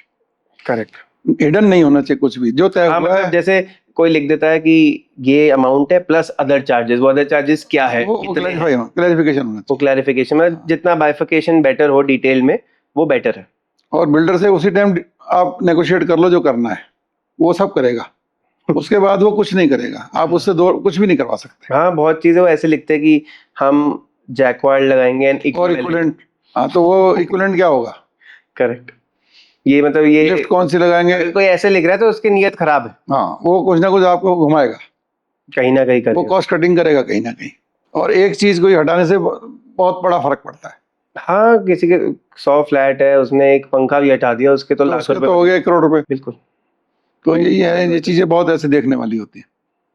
Correct. Hidden नहीं होना चाहिए कुछ भी, जो तय हाँ, हुआ मतलब है जैसे कोई लिख देता है कि ये अमाउंट है प्लस अदर चार्जेस, वो अदर चार्जेस क्या है, वो कितने हैं, क्लैरिफिकेशन होना वो चाहिए। क्लैरिफिकेशन में जितना बाइफिकेशन बेटर हो डिटेल में, वो बेटर है। और बिल्डर से उसी टाइम आप नेगोशिएट कर लो, जो करना है वो सब करेगा। उसके बाद वो कुछ नहीं करेगा, आप उससे कुछ भी नहीं करवा सकते। हाँ, बहुत चीजें वो ऐसे लिखते हैं कि हम जैकवार्ड लगाएंगे एंड और इक्विवेलेंट, हाँ, तो वो इक्विवेलेंट क्या होगा? करेक्ट। ये मतलब ये लिफ्ट कौन सी लगाएंगे? अगर कोई ऐसे लिख रहा है तो उसकी नीयत खराब है, हाँ, वो कुछ ना कुछ आपको घुमाएगा, कहीं ना कहीं वो करेगा। कॉस्ट कटिंग करेगा कहीं ना कहीं। और एक चीज को ही हटाने से बहुत बड़ा फर्क पड़ता है। हाँ, किसी के 100 फ्लैट है, उसने एक पंखा भी हटा दिया, उसके तो तो लाख उसके रुपए तो हो गया 1 करोड़ रुपए। बिल्कुल। तो यही है, ये चीजें बहुत ऐसे देखने वाली होती है।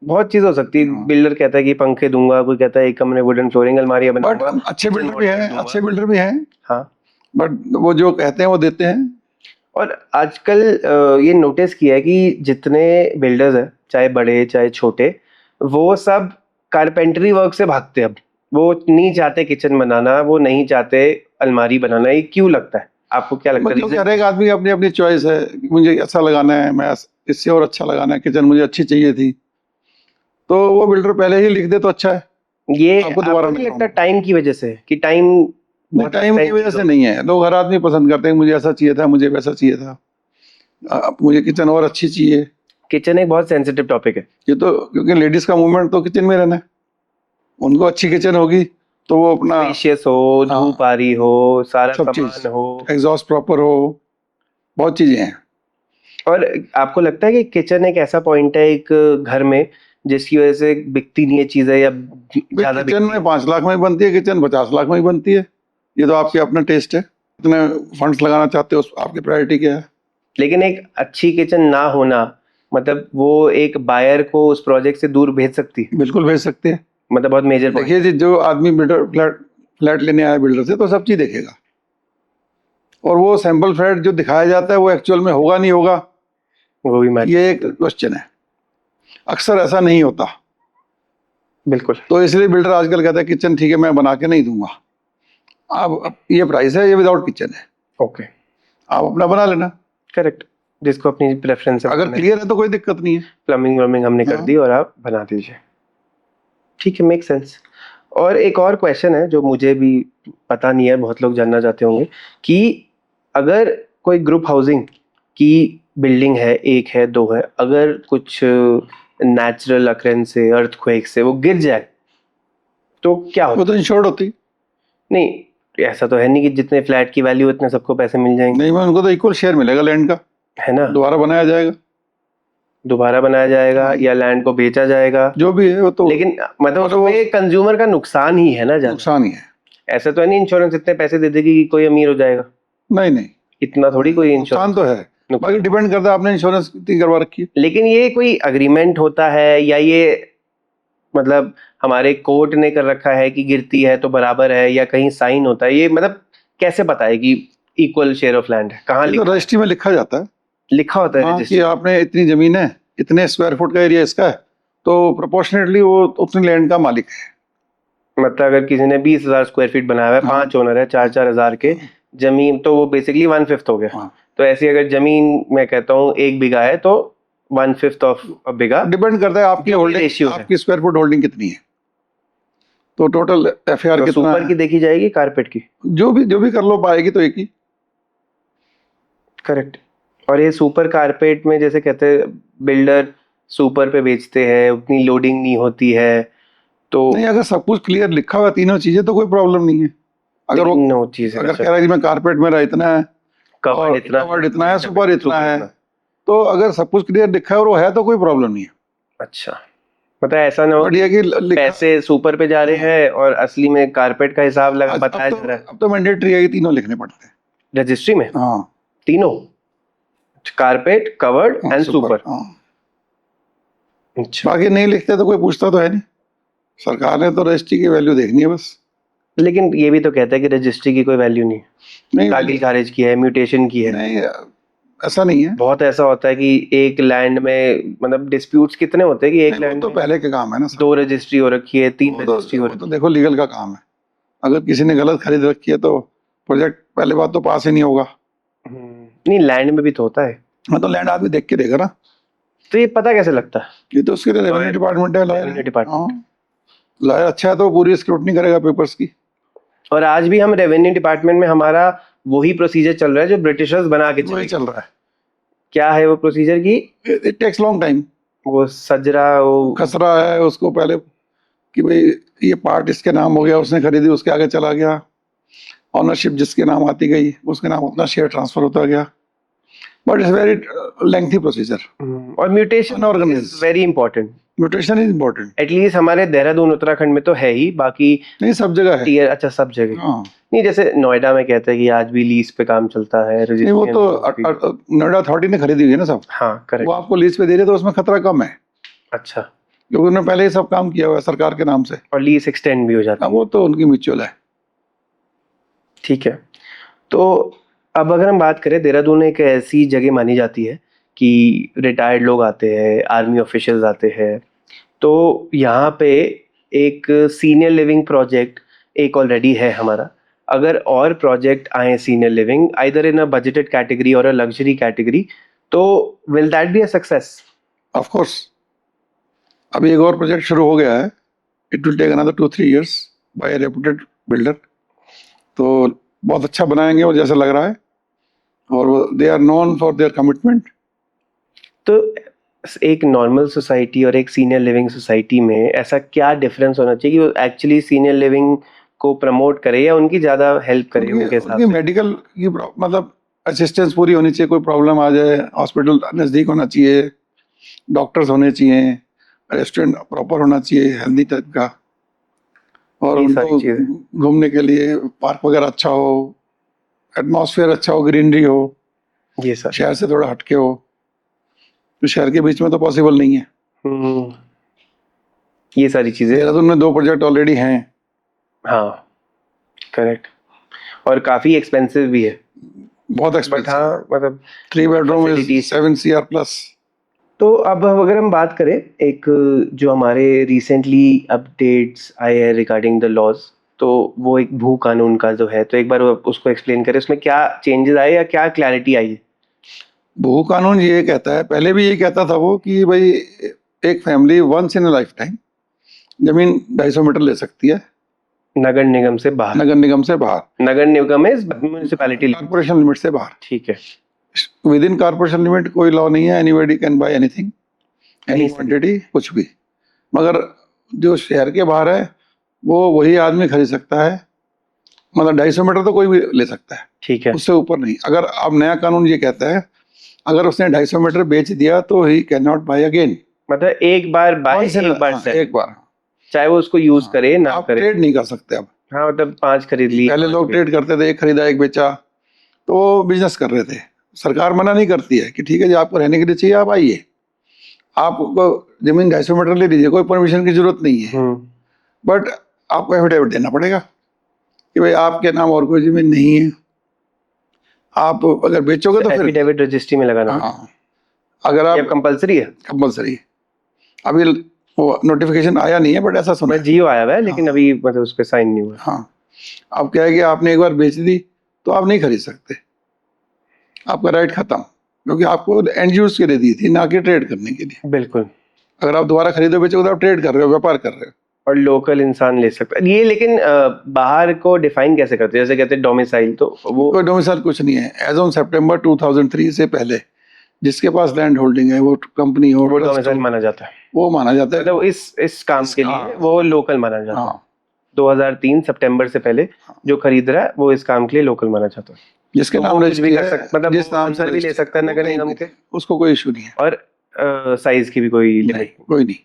बहुत चीज हो सकती है। हाँ। बिल्डर कहता है कि पंखे दूंगा, कोई कहता है एक कमरे वुडन फ्लोरिंग अलमारियां बट बनाऊंगा, अच्छे kitchen बिल्डर भी monitor हैं, दूंगा। अच्छे बिल्डर भी हैं, हाँ। बट वो जो कहते हैं वो देते हैं। और आजकल ये नोटिस किया है कि जितने बिल्डर्स हैं, चाहे बड़े चाहे छोटे, वो सब कारपेंटरी वर्क से भागते अब, वो नहीं चाहते किचन बनाना, वो नहीं चाहते अलमारी बनाना। ये क्यों लगता है आपको, क्या लगता है मतलब reason? हर एक आदमी की अपनी अपनी चॉइस है कि मुझे ऐसा लगाना है, मैं इससे और अच्छा लगाना है, किचन मुझे अच्छी चाहिए थी, तो वो बिल्डर पहले ही लिख दे तो अच्छा है। ये आपको दोबारा आपको नहीं नहीं लगता कहूंगा। टाइम की वजह से, कि टाइम बहुत टाइम की वजह से expensive नहीं है, लोग हर आदमी पसंद करते हैं मुझे ऐसा चाहिए था, मुझे वैसा चाहिए था, मुझे किचन और अच्छी चाहिए। किचन एक बहुत सेंसिटिव टॉपिक है। ये तो क्योंकि लेडीज का मूवमेंट तो किचन में रहना है, उनको अच्छी किचन होगी तो वो अपना स्पेशियस हो, हाँ, धूप आ रही हो, सारा सब चीज, सामान हो। एग्जॉस्ट प्रॉपर हो, बहुत चीजें हैं। और आपको लगता है कि किचन एक ऐसा पॉइंट है एक घर में जिसकी वजह से बिकती नहीं है चीजें, या ज्यादा किचन बिकती में 5 लाख में बनती है, किचन 50 लाख में ही बनती है। ये तो आपके अपना टेस्ट है, कितने फंड्स लगाना चाहते हो, आपकी प्रायोरिटी क्या है। लेकिन एक अच्छी किचन ना होना मतलब वो एक बायर को उस प्रोजेक्ट से दूर भेज सकती है, बिल्कुल भेज सकते हैं। मतलब बहुत मेजर पॉइंट। देखिए जी, जो आदमी बिल्डर फ्लैट फ्लैट लेने आया बिल्डर से तो सब चीज देखेगा, और वो सैंपल फ्लैट जो दिखाया जाता है वो एक्चुअल में होगा नहीं होगा, वो भी मैटर। ये एक क्वेश्चन है। अक्सर ऐसा नहीं होता, बिल्कुल। तो इसलिए बिल्डर आजकल कहता है किचन ठीक है मैं बना के नहीं दूंगा, अब ये प्राइस है, ये विदाउट किचन है, ओके, आप अपना बना लेना। करेक्ट। जिसको अपनी प्रेफरेंस है, अगर क्लियर है तो कोई दिक्कत नहीं है। प्लम्बिंग वम्बिंग हमने कर हाँ। दी और आप बना दीजिए, ठीक है, मेक सेंस। और एक और क्वेश्चन है जो मुझे भी पता नहीं है, बहुत लोग जानना चाहते होंगे कि अगर कोई ग्रुप हाउसिंग की बिल्डिंग है, एक है, दो है, अगर कुछ नेचुरल अकरेंस से, अर्थक्वेक से वो गिर जाए तो क्या वो होता तो इंश्योर्ड होती नहीं, ऐसा तो है नहीं कि जितने फ्लैट की वैल्यू उतने सबको पैसे मिल जाएंगे, नहीं, मैं उनको तो इक्वल शेयर मिलेगा लैंड का, है ना? दोबारा बनाया जाएगा, दोबारा बनाया जाएगा हाँ। या लैंड को बेचा जाएगा, जो भी है वो तो लेकिन मतलब मतलब वो उसमें कंज्यूमर का नुकसान ही है ना ज्यादा। नुकसान ही है। ऐसा तो है नहीं इंश्योरेंस इतने पैसे दे देगी कि कोई अमीर हो जाएगा, नहीं नहीं, इतना थोड़ी कोई नुकसान इंश्योरेंस। तो है, बाकी डिपेंड करता है आपने इंश्योरेंस कितनी करवा रखी है। लेकिन ये कोई अग्रीमेंट होता है या ये मतलब हमारे कोर्ट ने कर रखा है कि गिरती है तो बराबर है, या कहीं साइन होता है, ये मतलब कैसे पता है कि इक्वल शेयर ऑफ लैंड है, कहाँ ये तो रजिस्ट्री में लिखा जाता है, लिखा होता है हाँ, कि रजिस्ट्री? आपने इतनी जमीन है, इतने स्क्वायर फुट का एरिया इसका है, तो प्रोपोर्शनेटली वो उतनी लैंड का मालिक है। मतलब अगर किसी ने 20,000 स्क्वायर फीट बनाया हुआ है, हाँ। 5 ओनर है, 4-4 हजार के जमीन, तो वो बेसिकली 1/5 हो गया। हाँ। तो ऐसी अगर जमीन मैं कहता हूँ 1 बीघा है तो 1/5 ऑफ अ बीघा, डिपेंड करता है आपकी जो भी होल्डिंग, रेशियो है। आपकी स्क्वायर फुट होल्डिंग कितनी है, तो टोटल एफआर तो कितना सुपर की है, देखी जाएगी, कारपेट की? जो भी कर लो पाएगी तो एक ही। करेक्ट। और ये सुपर कारपेट में जैसे कहते हैं बिल्डर सुपर पे बेचते हैं, उतनी लोडिंग नहीं होती है, तो नहीं, अगर सब कुछ क्लियर लिखा हुआ है तीनों चीजें तो कोई प्रॉब्लम नहीं है। अगर वो नो चीज अगर कह रहा है कि मैं कारपेट मेरा इतना है कवर्ड और इतना कवर्ड इतना है, सुपर इतना है, इतना। तो अगर सब कुछ क्लियर लिखा है और वो है तो कोई प्रॉब्लम नहीं है। अच्छा, मतलब ऐसा ना हो बट ये कि लिखा, पैसे सुपर पे जा रहे हैं और असली में कारपेट का हिसाब लगा बताया जा रहा है अब तो मैंडेटरी है कि तीनों लिखने पड़ते हैं। रजिस्ट्री में, हाँ, तीनों, कारपेट, कवर्ड हाँ, एंड सुपर। हाँ। अच्छा, बाकी नहीं लिखते तो कोई पूछता तो है नहीं, सरकार ने तो रजिस्ट्री की वैल्यू देखनी है बस। लेकिन ये भी तो कहता है कि रजिस्ट्री की कोई वैल्यू नहीं है, नहीं दाखिल खारिज की है, म्यूटेशन की है। नहीं, ऐसा नहीं है। बहुत ऐसा होता है कि एक लैंड में मतलब डिस्प्यूट्स कितने होते हैं कि एक नहीं, वो लैंड तो में पहले के काम है ना सर, 2 रजिस्ट्री हो रखी है, 3 रजिस्ट्री हो वो तो रखी देखो लीगल का काम है। अगर किसी ने गलत खरीद रखी है तो प्रोजेक्ट पहले बात तो पास ही नहीं होगा। है। नहीं, लैंड में भी तो होता है, हाँ, तो लैंड आदमी देख के देगा ना, तो ये पता कैसे लगता है? ये तो उसके लिए रेवेन्यू Lawyer- डिपार्टमेंट है, लॉयर रेवेन्यू है। डिपार्टमेंट। हाँ, लॉयर अच्छा है तो पूरी स्क्रूटनी करेगा पेपर्स की। और आज भी हम रेवेन्यू डिपार्टमेंट में हमारा वही प्रोसीजर चल रहा है जो ब्रिटिशर्स बना के वही चले चल गए। रहा है, क्या है वो प्रोसीजर की? It takes long time. वो सजरा, वो खसरा है उसको पहले कि भाई ये पार्ट इसके नाम हो गया, उसने खरीदी, उसके आगे चला गया, ऑनरशिप जिसके नाम आती गई उसके नाम उतना शेयर ट्रांसफर होता गया, but it's very lengthy procedure. और mutation Unorganized. Is very important. Mutation is important. At least हमारे देहरादून उत्तराखंड में तो है ही, बाकी नहीं, सब जगह है। टीयर, अच्छा, सब जगह हाँ, नहीं। जैसे नोएडा में कहते हैं कि आज भी लीज पे काम चलता है, नहीं वो तो रजिस्ट्रेशन। नोएडा अथॉरिटी ने खरीदी हुई है ना सब, हाँ, वो करेक्ट। आपको लीज पे दे रही है तो उसमें खतरा कम है, अच्छा, क्योंकि उन्होंने पहले ही सब काम किया हुआ है सरकार के नाम से। और लीज एक्सटेंड भी हो जाता हाँ, है, वो तो उनकी म्यूचुअल है। ठीक है। तो अब अगर हम बात करें, देहरादून एक ऐसी जगह मानी जाती है कि रिटायर्ड लोग आते हैं, आर्मी ऑफिशियल्स आते हैं, तो यहाँ पे एक सीनियर लिविंग प्रोजेक्ट एक ऑलरेडी है हमारा, अगर और प्रोजेक्ट आए senior living either in a budgeted category और अ लग्जरी कैटेगरी, तो will that be a success? Of course अभी एक और प्रोजेक्ट शुरू हो गया है, it will take another 2-3 years by reputed builder, तो बहुत अच्छा बनाएंगे वो जैसा लग रहा है, और they are known for their commitment. तो एक नॉर्मल सोसाइटी और एक सीनियर लिविंग सोसाइटी में ऐसा क्या डिफरेंस होना चाहिए कि वो एक्चुअली सीनियर लिविंग को प्रमोट करे या उनकी ज़्यादा हेल्प करे उनके हिसाब से? मेडिकल की मतलब असिस्टेंस पूरी होनी चाहिए, कोई प्रॉब्लम आ जाए हॉस्पिटल नज़दीक होना चाहिए, डॉक्टर्स होने चाहिए, रेस्टोरेंट प्रॉपर होना चाहिए हेल्दी टाइप का, और ये सारी उनको चीज़ें। घूमने के लिए पार्क वगैरह अच्छा हो, एटमॉस्फेयर अच्छा हो, ग्रीनरी हो, ये सर। शहर से थोड़ा हटके हो, तो शहर के बीच में तो पॉसिबल नहीं है। ये सारी चीज़ें। देहरादून में 2 प्रोजेक्ट ऑलरेडी हैं। हाँ, करेक्ट, और काफ़ी एक्सपेंसिव भी है। बहुत बट एक्सपेंसिव, हाँ, मतलब 3 bedroom is facilities- 7 CR plus. तो अब अगर हम बात करें एक जो हमारे रिसेंटली अपडेट्स आए हैं रिगार्डिंग द लॉज, तो वो एक भू कानून का जो है, तो एक बार उसको एक्सप्लेन करें, उसमें क्या चेंजेस आए या क्या क्लैरिटी आई है? भू कानून ये कहता है, पहले भी ये कहता था वो, कि भाई एक family once in life time जमीन 250 मीटर ले सकती है नगर निगम से बाहर। नगर निगम से बाहर, नगर निगम इज म्युनिसिपैलिटी। कॉर्पोरेशन लिमिट से बाहर। ठीक है। विद इन कॉर्पोरेशन लिमिट कोई लॉ नहीं है, anybody can buy anything, any quantity, कुछ भी। मगर जो शहर के बाहर है वो वही आदमी खरीद सकता है, मतलब 250 मीटर तो कोई भी ले सकता है, ठीक है। उससे ऊपर नहीं। अगर अब नया कानून ये कहता है, अगर उसने 250 मीटर बेच दिया तो he can not buy again. मतलब एक बार बाय, एक बार सेल, एक बार, चाहे वो उसको यूज करे ना आप करे। ट्रेड नहीं कर सकते अब। हाँ, मतलब 5 खरीद ली। पहले लोग ट्रेड करते थे, एक खरीदा एक बेचा, तो वो बिजनेस कर रहे थे। सरकार मना नहीं करती है कि ठीक है जी आपको रहने के लिए चाहिए आप आइए, आपको जमीन 250 मीटर ले लीजिए, कोई परमिशन की जरूरत नहीं है, बट आपको एफिडेविट देना पड़ेगा कि भाई आपके नाम और कोई जमीन नहीं है। आप अगर बेचोगे तो फिर एफिडेविट रजिस्ट्री में लगाना। हाँ, अगर ये आप कंपलसरी है? कंपलसरी, अभी वो नोटिफिकेशन आया नहीं है बट ऐसा सुना मैं है। जियो आया हुआ है, लेकिन अभी मतलब उस पर साइन नहीं हुआ। हाँ, अब क्या है कि आपने एक बार बेच दी तो आप नहीं खरीद सकते, आपका राइट खत्म, क्योंकि आपको एंड यूज के लिए दी थी, ना कि ट्रेड करने के लिए। बिल्कुल। अगर आप दोबारा खरीदो बेचोगे तो आप ट्रेड कर रहे हो, व्यापार कर रहे हो। और लोकल इंसान ले सकता है ये, लेकिन बाहर को डिफाइन कैसे करते हैं? जैसे कहते हैं डोमिसाइल, तो वो कोई डोमिसाइल कुछ नहीं है। एज ऑन सितंबर 2003 से पहले जिसके पास लैंड होल्डिंग है, वो कंपनी हो, वो trust डोमिसाइल हो, माना जाता है। वो माना जाता है। मतलब इस काम के लिए वो लोकल माना जाता है। हाँ, 2003 सितंबर से पहले जो खरीद रहा है वो इस काम के लिए लोकल माना जाता है। जिसके तो नाम वो कुछ रजिस्ट्री भी कर है, सकता, मतलब जिस नाम से अंदर भी ले रजिस्ट्री सकता है है, नगर कहीं निगम भी, के, उसको कोई इशू नहीं है। और साइज की भी कोई नहीं, लिमिट? कोई नहीं।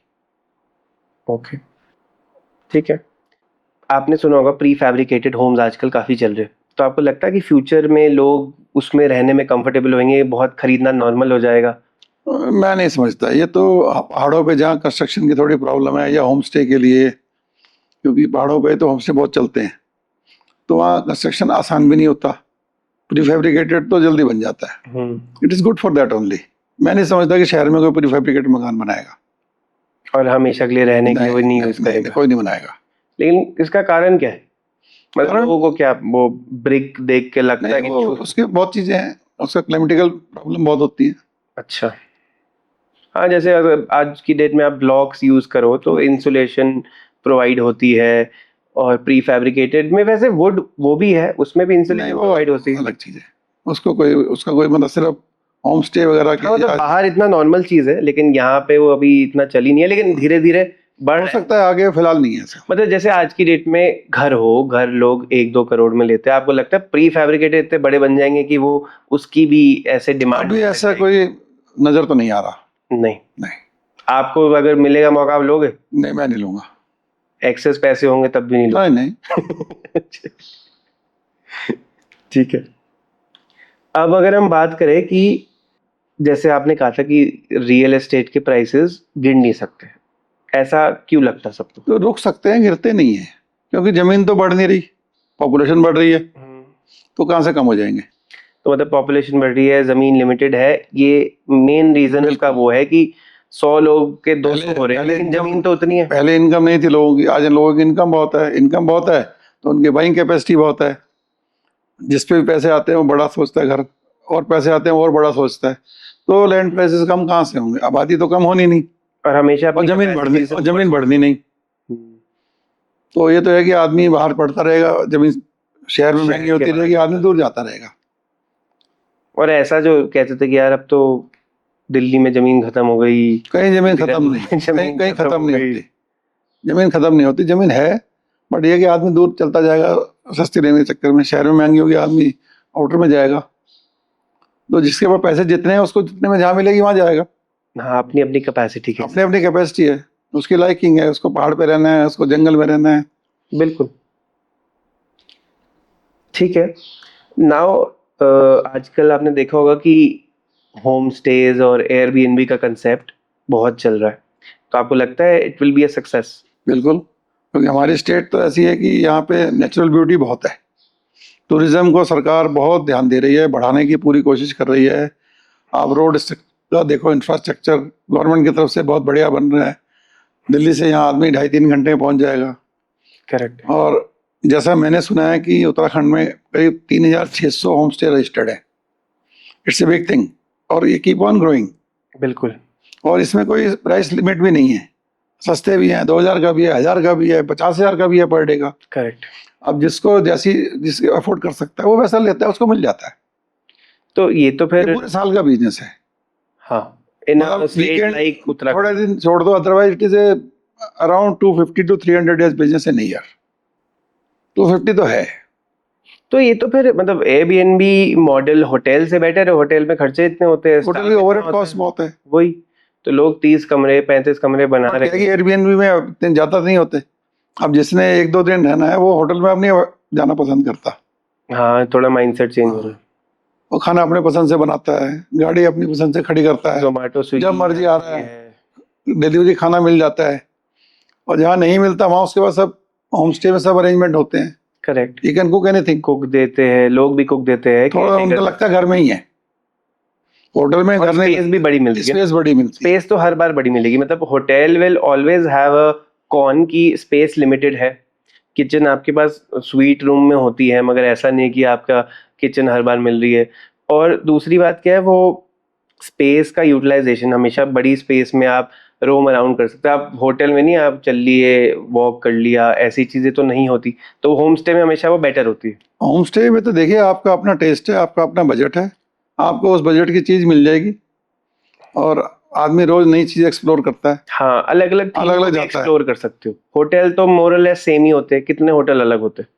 ओके, ठीक है। आपने सुना होगा प्री फैब्रिकेटेड होम्स आजकल काफी चल रहे हैं, तो आपको लगता है कि फ्यूचर में लोग उसमें रहने में कंफर्टेबल होंगे, बहुत खरीदना नॉर्मल हो जाएगा? मैं नहीं समझता। ये तो पहाड़ों पे जहाँ कंस्ट्रक्शन की थोड़ी प्रॉब्लम है, या होम स्टे के लिए, क्योंकि पहाड़ों पे तो होम स्टे बहुत चलते हैं, तो वहाँ कंस्ट्रक्शन आसान भी नहीं होता। प्रीफैब्रिकेटेड तो जल्दी बन जाता है, it is good for that only. मैं नहीं समझता कि शहर में कोई प्रीफैब्रिकेटेड मकान बनाएगा, और हमेशा के लिए रहने के लिए वो नहीं यूज करेगा। कोई नहीं बनाएगा। लेकिन इसका कारण क्या है? मतलब कारण? लोगों को क्या वो ब्रिक देख के लगता है नहीं, कि वो उसके बहुत चीज़ें हैं, उसका क्लाइमेटिकल प्रॉब्लम बहुत होती है। अच्छा, हाँ, जैसे अगर आज की डेट में आप ब्लॉक्स यूज करो तो इंसुलेशन प्रोवाइड होती है, और प्री फैब्रिकेटेड में वैसे वुड वो भी है, उसमें भी नहीं, इंसुलेशन वो प्रोवाइड होती है। अलग चीज़ है, उसका कोई मतलब सिर्फ होम स्टे वगैरह के हाँ, मतलब या- बाहर इतना नॉर्मल चीज है, लेकिन यहाँ पे वो अभी इतना चली नहीं है, लेकिन धीरे धीरे बढ़ हो रहा है। सकता है आगे, फिलहाल नहीं है ऐसा। मतलब जैसे आज की डेट में घर लोग 1-2 करोड़ में लेते हैं, आपको लगता है प्री फैब्रिकेटेड इतने बड़े बन जाएंगे कि वो उसकी भी ऐसे डिमांड? अभी ऐसा कोई नज़र तो नहीं आ रहा। नहीं। नहीं, आपको अगर मिलेगा मौका आप लोगे? नहीं, मैं नहीं लूंगा। एक्सेस पैसे होंगे तब भी नहीं लोगे? नहीं, ठीक है। अब अगर हम बात करें कि जैसे आपने कहा था कि रियल एस्टेट के प्राइसेस गिर नहीं सकते, ऐसा क्यों लगता सबको? तो रुक सकते हैं, गिरते नहीं है, क्योंकि जमीन तो बढ़ नहीं रही, पॉपुलेशन बढ़ रही है, तो कहाँ से कम हो जाएंगे। तो मतलब पॉपुलेशन बढ़ रही है, जमीन लिमिटेड है, ये मेन रीजन इसका वो है कि 100 लोग के 200 पहले- हो रहे हैं, पहले लेकिन इनकम- जमीन तो उतनी है। पहले इनकम नहीं थी लोगों की, आज लोगों की इनकम बहुत है तो उनकी बाइंग कैपेसिटी बहुत है। जिस पे भी पैसे आते हैं वो बड़ा सोचता है घर, और पैसे आते हैं वो और बड़ा सोचता है। तो लैंड प्राइसेस कम कहाँ से होंगे, आबादी तो कम होनी नहीं, और हमेशा और अपनी जमीन capacity बढ़नी से और ऊपर जमीन बढ़नी नहीं। हम्म, तो ये तो है कि आदमी बाहर पड़ता रहेगा, जमीन शहर में शहर महंगी के होती बाहर रहेगी, आदमी जाता दूर जाता रहेगा। और ऐसा जो कहते थे कि यार अब तो दिल्ली में जमीन खत्म हो गई, कहीं जमीन खत्म देहरादून नहीं, में जमीन कहीं कहीं खत्म खत्म हो नहीं गई। होती, जमीन खत्म नहीं होती, जमीन है, बट ये कि आदमी दूर चलता जाएगा सस्ती लेने के चक्कर में, शहर में महंगी होगी, आदमी आउटर में जाएगा। तो जिसके पास पैसे जितने हैं उसको जितने में जहाँ मिलेगी वहां जाएगा। हाँ, अपनी अपनी कैपेसिटी के अपनी अपनी कैपेसिटी है, उसकी लाइकिंग है, उसको पहाड़ पे रहना है, उसको जंगल में रहना है। बिल्कुल ठीक है। नाउ आजकल आपने देखा होगा कि होम स्टेज और एयरबीएनबी का कंसेप्ट बहुत चल रहा है, तो आपको लगता है it will be a success? बिल्कुल, क्योंकि हमारी स्टेट तो ऐसी है कि यहाँ पे नेचुरल ब्यूटी बहुत है। टूरिज्म को सरकार बहुत ध्यान दे रही है, बढ़ाने की पूरी कोशिश कर रही है। आप रोड का देखो, इंफ्रास्ट्रक्चर गवर्नमेंट की तरफ से बहुत बढ़िया बन रहा है। दिल्ली से यहाँ आदमी 2.5-3 घंटे में पहुँच जाएगा। करेक्ट। और जैसा मैंने सुना है कि उत्तराखंड में करीब 3,600 होम स्टे रजिस्टर्ड है। इट्स ए बिग थिंग, और ये कीप ऑन ग्रोइंग। बिल्कुल। और इसमें कोई प्राइस लिमिट भी नहीं है, सस्ते भी हैं, 2,000 का भी है, 1,000 का भी है, 50,000 का भी है पर डे का। करेक्ट। अब जिसको जिसके अफोर्ड कर सकता है वो वैसा लेता है, उसको मिल जाता है। तो ये तो ये फिर पूरे साल का बिजनेस है। हाँ, इन मतलब स्टेट weekend लाइक थोड़े उत्तराखंड। दिन छोड़ दो, otherwise it is a around 250 to 300 days business in year. 250 तो है। तो ये तो फिर मतलब एयरबीएनबी मॉडल होटल से बेटर है, होटल में खर्चे इतने होते हैं, होटल staff की इतना ओवरहेड होता कॉस्ट है। बहुत है। वही तो लोग 30 कमरे 35 कमरे बना बट रहे क्या कि हैं। एयरबीएनबी में इतने ज्यादा नहीं होते। अब जिसने 1-2 दिन रहना है वो होटल में अब नहीं जाना पसंद करता। हाँ, थोड़ा माइंडसेट चेंज हो रहा है। वो खाना अपने पसंद से बनाता है, गाड़ी अपनी पसंद से खड़ी करता है, जोमेटो स्विगी जब मर्जी आ रहा है, डिलीवरी खाना मिल जाता है। और जहाँ नहीं मिलता वहाँ उसके पास सब होम स्टे में सब अरेंजमेंट होते हैं। Correct. You can cook anything. Cook देते हैं, लोग भी कुक देते हैं, थोड़ा उनको लगता है घर में ही है, होटल में घर नहीं, स्पेस भी बड़ी मिलती है। स्पेस बड़ी मिलती है। स्पेस तो हर बार बड़ी मिलेगी, मतलब hotel will always have a cone की स्पेस लिमिटेड है। किचन आपके पास स्वीट रूम में होती है, मगर ऐसा नहीं है कि आपका किचन हर बार मिल रही है। और दूसरी बात क्या है, वो स्पेस का यूटिलाइजेशन, हमेशा बड़ी स्पेस में आप रोम अराउंड कर सकते हैं। आप होटल में नहीं, आप चल लिए वॉक कर लिया, ऐसी चीजें तो नहीं होती। तो होम स्टे में हमेशा वो बेटर होती है। होम स्टे में तो देखिए आपका अपना टेस्ट है, आपका अपना बजट है, आपको उस बजट की चीज मिल जाएगी। और आदमी रोज नई चीज एक्सप्लोर करता है। हाँ, अलग अलग अलग-अलग जाता है। एक्सप्लोर कर सकते हो। होटल तो मोरलेस सेम ही होते हैं, कितने होटल अलग होते हैं,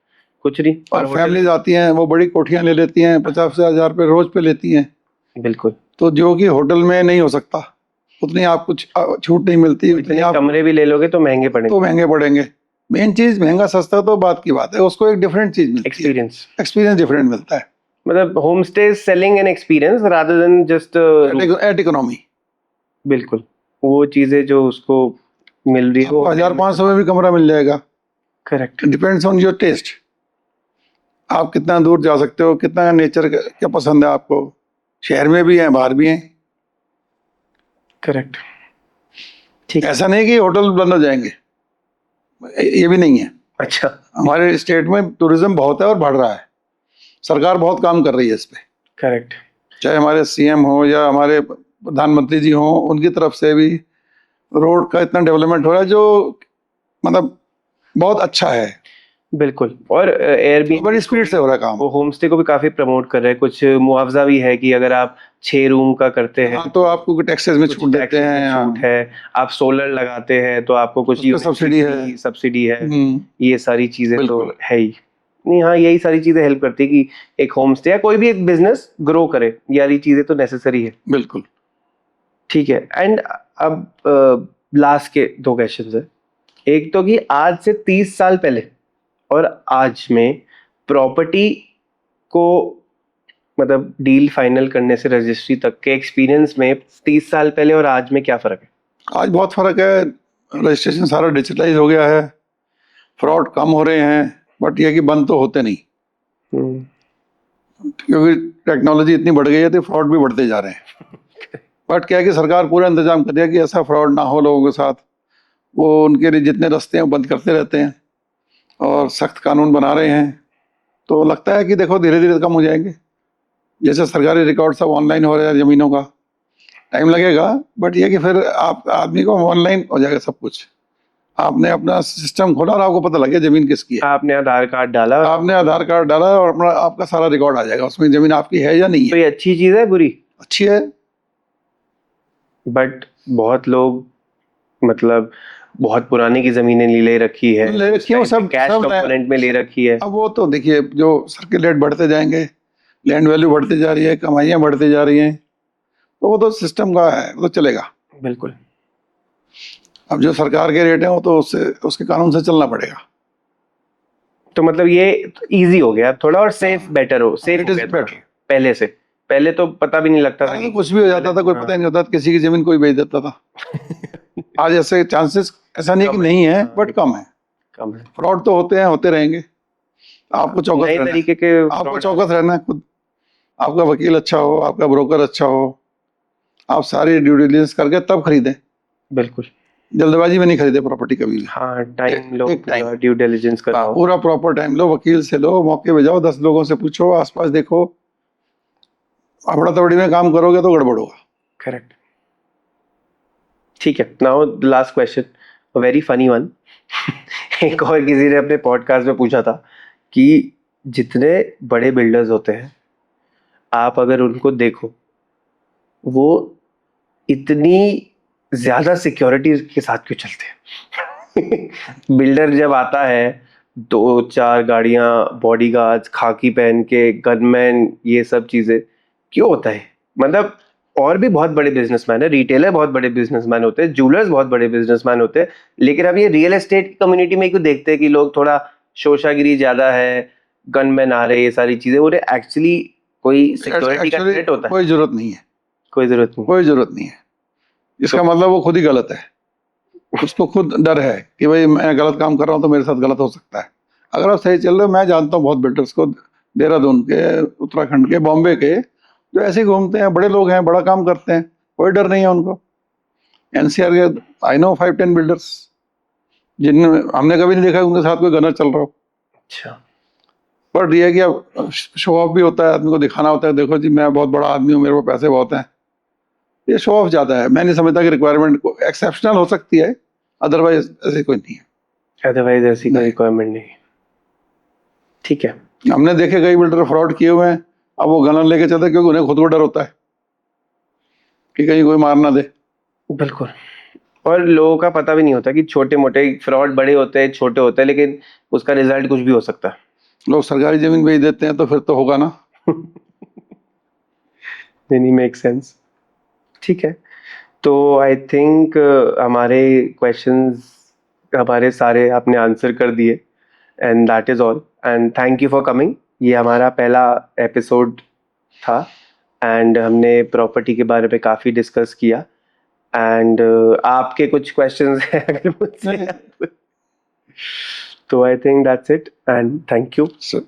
कुछ नहीं। और होटल- फैमिलीज आती हैं, वो बड़ी कोठियां ले लेती हैं, 50,000 रुपये रोज पे लेती हैं। बिल्कुल। तो जो कि होटल में नहीं हो सकता, उतनी आपको छूट नहीं मिलती, उतनी इतने आप कमरे भी ले लोगे तो महंगे पड़ेंगे। तो महंगे पड़ेंगे। मेन चीज महंगा सस्ता तो बात की बात है, उसको एक डिफरेंट चीज मिलती है, एक्सपीरियंस, एक्सपीरियंस डिफरेंट मिलता है मतलब home stay selling an experience rather than just. At economy. बिल्कुल, वो चीजें जो उसको मिल रही है वो 1,500 में भी कमरा मिल जाएगा। करेक्ट। डिपेंड्स ऑन योर टेस्ट, आप कितना दूर जा सकते हो, कितना नेचर क्या पसंद है आपको। शहर में भी है, बाहर भी है। करेक्ट। ठीक है। ऐसा नहीं कि होटल बंद हो जाएंगे, ये भी नहीं है। अच्छा। हमारे स्टेट में टूरिज्म बहुत है और बढ़ रहा है, सरकार बहुत काम कर रही है इस पे। करेक्ट। चाहे हमारे सीएम हो या हमारे प्रधानमंत्री जी हो, उनकी तरफ से भी रोड का इतना डेवलपमेंट हो रहा है जो मतलब बहुत अच्छा है, बिल्कुल। और एयरबीएनबी बड़ी स्पीड से हो रहा है काम। वो होम स्टे को भी काफी प्रमोट कर रहे हैं। कुछ मुआवजा भी है कि अगर आप 6 रूम का करते हैं हाँ, तो आपको टैक्सेस में कुछ छूट देते taxes में हैं। छूट हाँ। है। आप सोलर लगाते हैं तो आपको कुछ उस पे सब्सिडी है। सब्सिडी है। हम्म, ये सारी चीजें तो बिल्कुल। है ही नहीं। हाँ, यही सारी चीजें हेल्प करती है कि एक होम स्टे या कोई भी एक बिजनेस ग्रो करे, यार ये चीजें तो नेसेसरी है। बिल्कुल। ठीक है। एंड अब लास्ट के 2 क्वेश्चन है। एक तो कि आज से 30 साल पहले और आज में प्रॉपर्टी को मतलब डील फाइनल करने से रजिस्ट्री तक के एक्सपीरियंस में 30 साल पहले और आज में क्या फर्क है? आज बहुत फर्क है, रजिस्ट्रेशन सारा डिजिटलाइज हो गया है, फ्रॉड कम हो रहे हैं, बट ये कि बंद तो होते नहीं, क्योंकि टेक्नोलॉजी इतनी बढ़ गई है तो फ्रॉड भी बढ़ते जा रहे हैं। बट क्या है कि सरकार पूरा इंतजाम कर दिया कि ऐसा फ्रॉड ना हो लोगों के साथ। वो उनके लिए जितने रास्ते हैं वो बंद करते रहते हैं और सख्त कानून बना रहे हैं। तो लगता है कि देखो धीरे धीरे कम हो जाएंगे। जैसे सरकारी रिकॉर्ड सब ऑनलाइन हो रहे हैं जमीनों का, टाइम लगेगा, बट ये कि फिर आप आदमी को ऑनलाइन हो जाएगा सब कुछ। आपने अपना सिस्टम खोला और आपको पता लग गया जमीन किसकी है। आपने आधार कार्ड डाला, आपने आधार कार्ड डाला और अपना आपका सारा रिकॉर्ड आ जाएगा उसमें जमीन आपकी है या नहीं तो है। ये अच्छी चीज है बुरी? अच्छी है। बट बहुत लोग मतलब बहुत पुराने की जमीनें ले रखी है, ले रखी है वो सब कैश सब कंपोनेंट में ले रखी है। अब वो तो देखिए जो सर्किल रेट बढ़ते जाएंगे, लैंड वैल्यू बढ़ती जा रही है, कमाइयाँ बढ़ती जा रही हैं, तो वो तो सिस्टम का है, वो तो चलेगा। बिल्कुल। अब जो सरकार के रेट हैं वो तो उससे उसके कानून से चलना पड़ेगा। तो मतलब ये इजी हो गया थोड़ा और सेफ बेटर हो, सेफ इट हो इज गया थोड़ा बेटर। पहले से। पहले तो पता भी नहीं लगता था पहले तो कि कुछ भी हो जाता था, कोई पता ही नहीं होता था, किसी की जमीन कोई बेच देता था। आज ऐसे चांसेस ऐसा नहीं कि कम है। नहीं है, हाँ, बट कम है। कम है। फ्रॉड तो होते हैं, होते रहेंगे। आपको चौकस नए रहना है। तरीके के आपको fraud- चौकस रहना है खुद। आपका वकील अच्छा हो, आपका ब्रोकर अच्छा हो, आप सारी ड्यू डिलिजेंस करके तब खरीदें। बिल्कुल। जल्दबाजी में नहीं खरीदे प्रॉपर्टी कभी भी। हाँ, टाइम लो, एक टाइम, पूरा ड्यू डिलिजेंस कराओ। पूरा प्रॉपर टाइम लो, वकील से लो, मौके पे जाओ, 10 लोगों से पूछो, आसपास देखो। अबड़ा तबड़ी में काम करोगे तो गड़बड़ होगा। करेक्ट। ठीक है, now the last question, a very funny one. एक और किसी ने अपने पॉडकास्ट में पूछा था कि जितने बड़े बिल्डर्स होते हैं, आप अगर उनको देखो, वो इतनी ज्यादा सिक्योरिटी के साथ क्यों चलते हैं? बिल्डर जब आता है, 2-4 गाड़ियां, बॉडीगार्ड्स, खाकी पहन के, गनमैन, ये सब चीजें क्यों होता है? मतलब और भी बहुत बड़े बिजनेसमैन है, रिटेलर बहुत बड़े बिजनेसमैन होते हैं, जूलर्स बहुत बड़े बिजनेसमैन होते हैं, लेकिन अब ये रियल एस्टेट कम्युनिटी में क्यों देखते हैं कि लोग थोड़ा शोशागिरी ज्यादा है, गनमैन आ रहे हैं, ये सारी चीजें, वो एक्चुअली कोई सिक्योरिटी का एक्चुअली थ्रेट होता है? कोई जरूरत नहीं है। कोई जरूरत नहीं। कोई जरूरत नहीं है। इसका मतलब वो खुद ही गलत है। उसको खुद डर है कि भाई मैं गलत काम कर रहा हूँ तो मेरे साथ गलत हो सकता है। अगर आप सही चल रहे हो, मैं जानता हूँ बहुत बिल्डर्स को, देहरादून के, उत्तराखंड के, बॉम्बे के, जो ऐसे ही घूमते हैं, बड़े लोग हैं, बड़ा काम करते हैं, कोई डर नहीं है उनको। एनसीआर के आई नो 5-10 बिल्डर्स जिनमें हमने कभी नहीं देखा उनके साथ कोई गनर चल रहा हो। अच्छा। पर ये है कि अब शो ऑफ भी होता है, आदमी को दिखाना होता है, देखो जी मैं बहुत बड़ा आदमी हूँ, मेरे को पैसे बहुत हैं। ये शो ऑफ ज्यादा है। मैं नहीं समझता कि रिक्वायरमेंट को एक्सेप्शनल हो सकती है, अदरवाइज ऐसे कोई नहीं है। अदरवाइज ऐसी कोई नहीं। रिक्वायरमेंट नहीं। ठीक है। हमने देखे कई बिल्डर फ्रॉड किए हुए हैं, अब वो गनर लेके चलते हैं, क्योंकि उन्हें खुद को डर होता है कि कहीं कोई मार ना दे। बिल्कुल। और लोगों का पता भी नहीं होता कि छोटे मोटे फ्रॉड बड़े होते हैं, छोटे होते हैं, लेकिन उसका रिजल्ट कुछ भी हो सकता है। लोग सरकारी जमीन बेच देते हैं तो फिर तो होगा ना। नहीं, मेक सेंस। ठीक है, तो आई थिंक हमारे क्वेश्चंस हमारे सारे आपने आंसर कर दिए, and that is all, and thank you for coming. ये हमारा पहला एपिसोड था, एंड हमने प्रॉपर्टी के बारे में काफ़ी डिस्कस किया, एंड आपके कुछ क्वेश्चंस हैं अगर मुझसे, तो I think that's it, and thank you. So,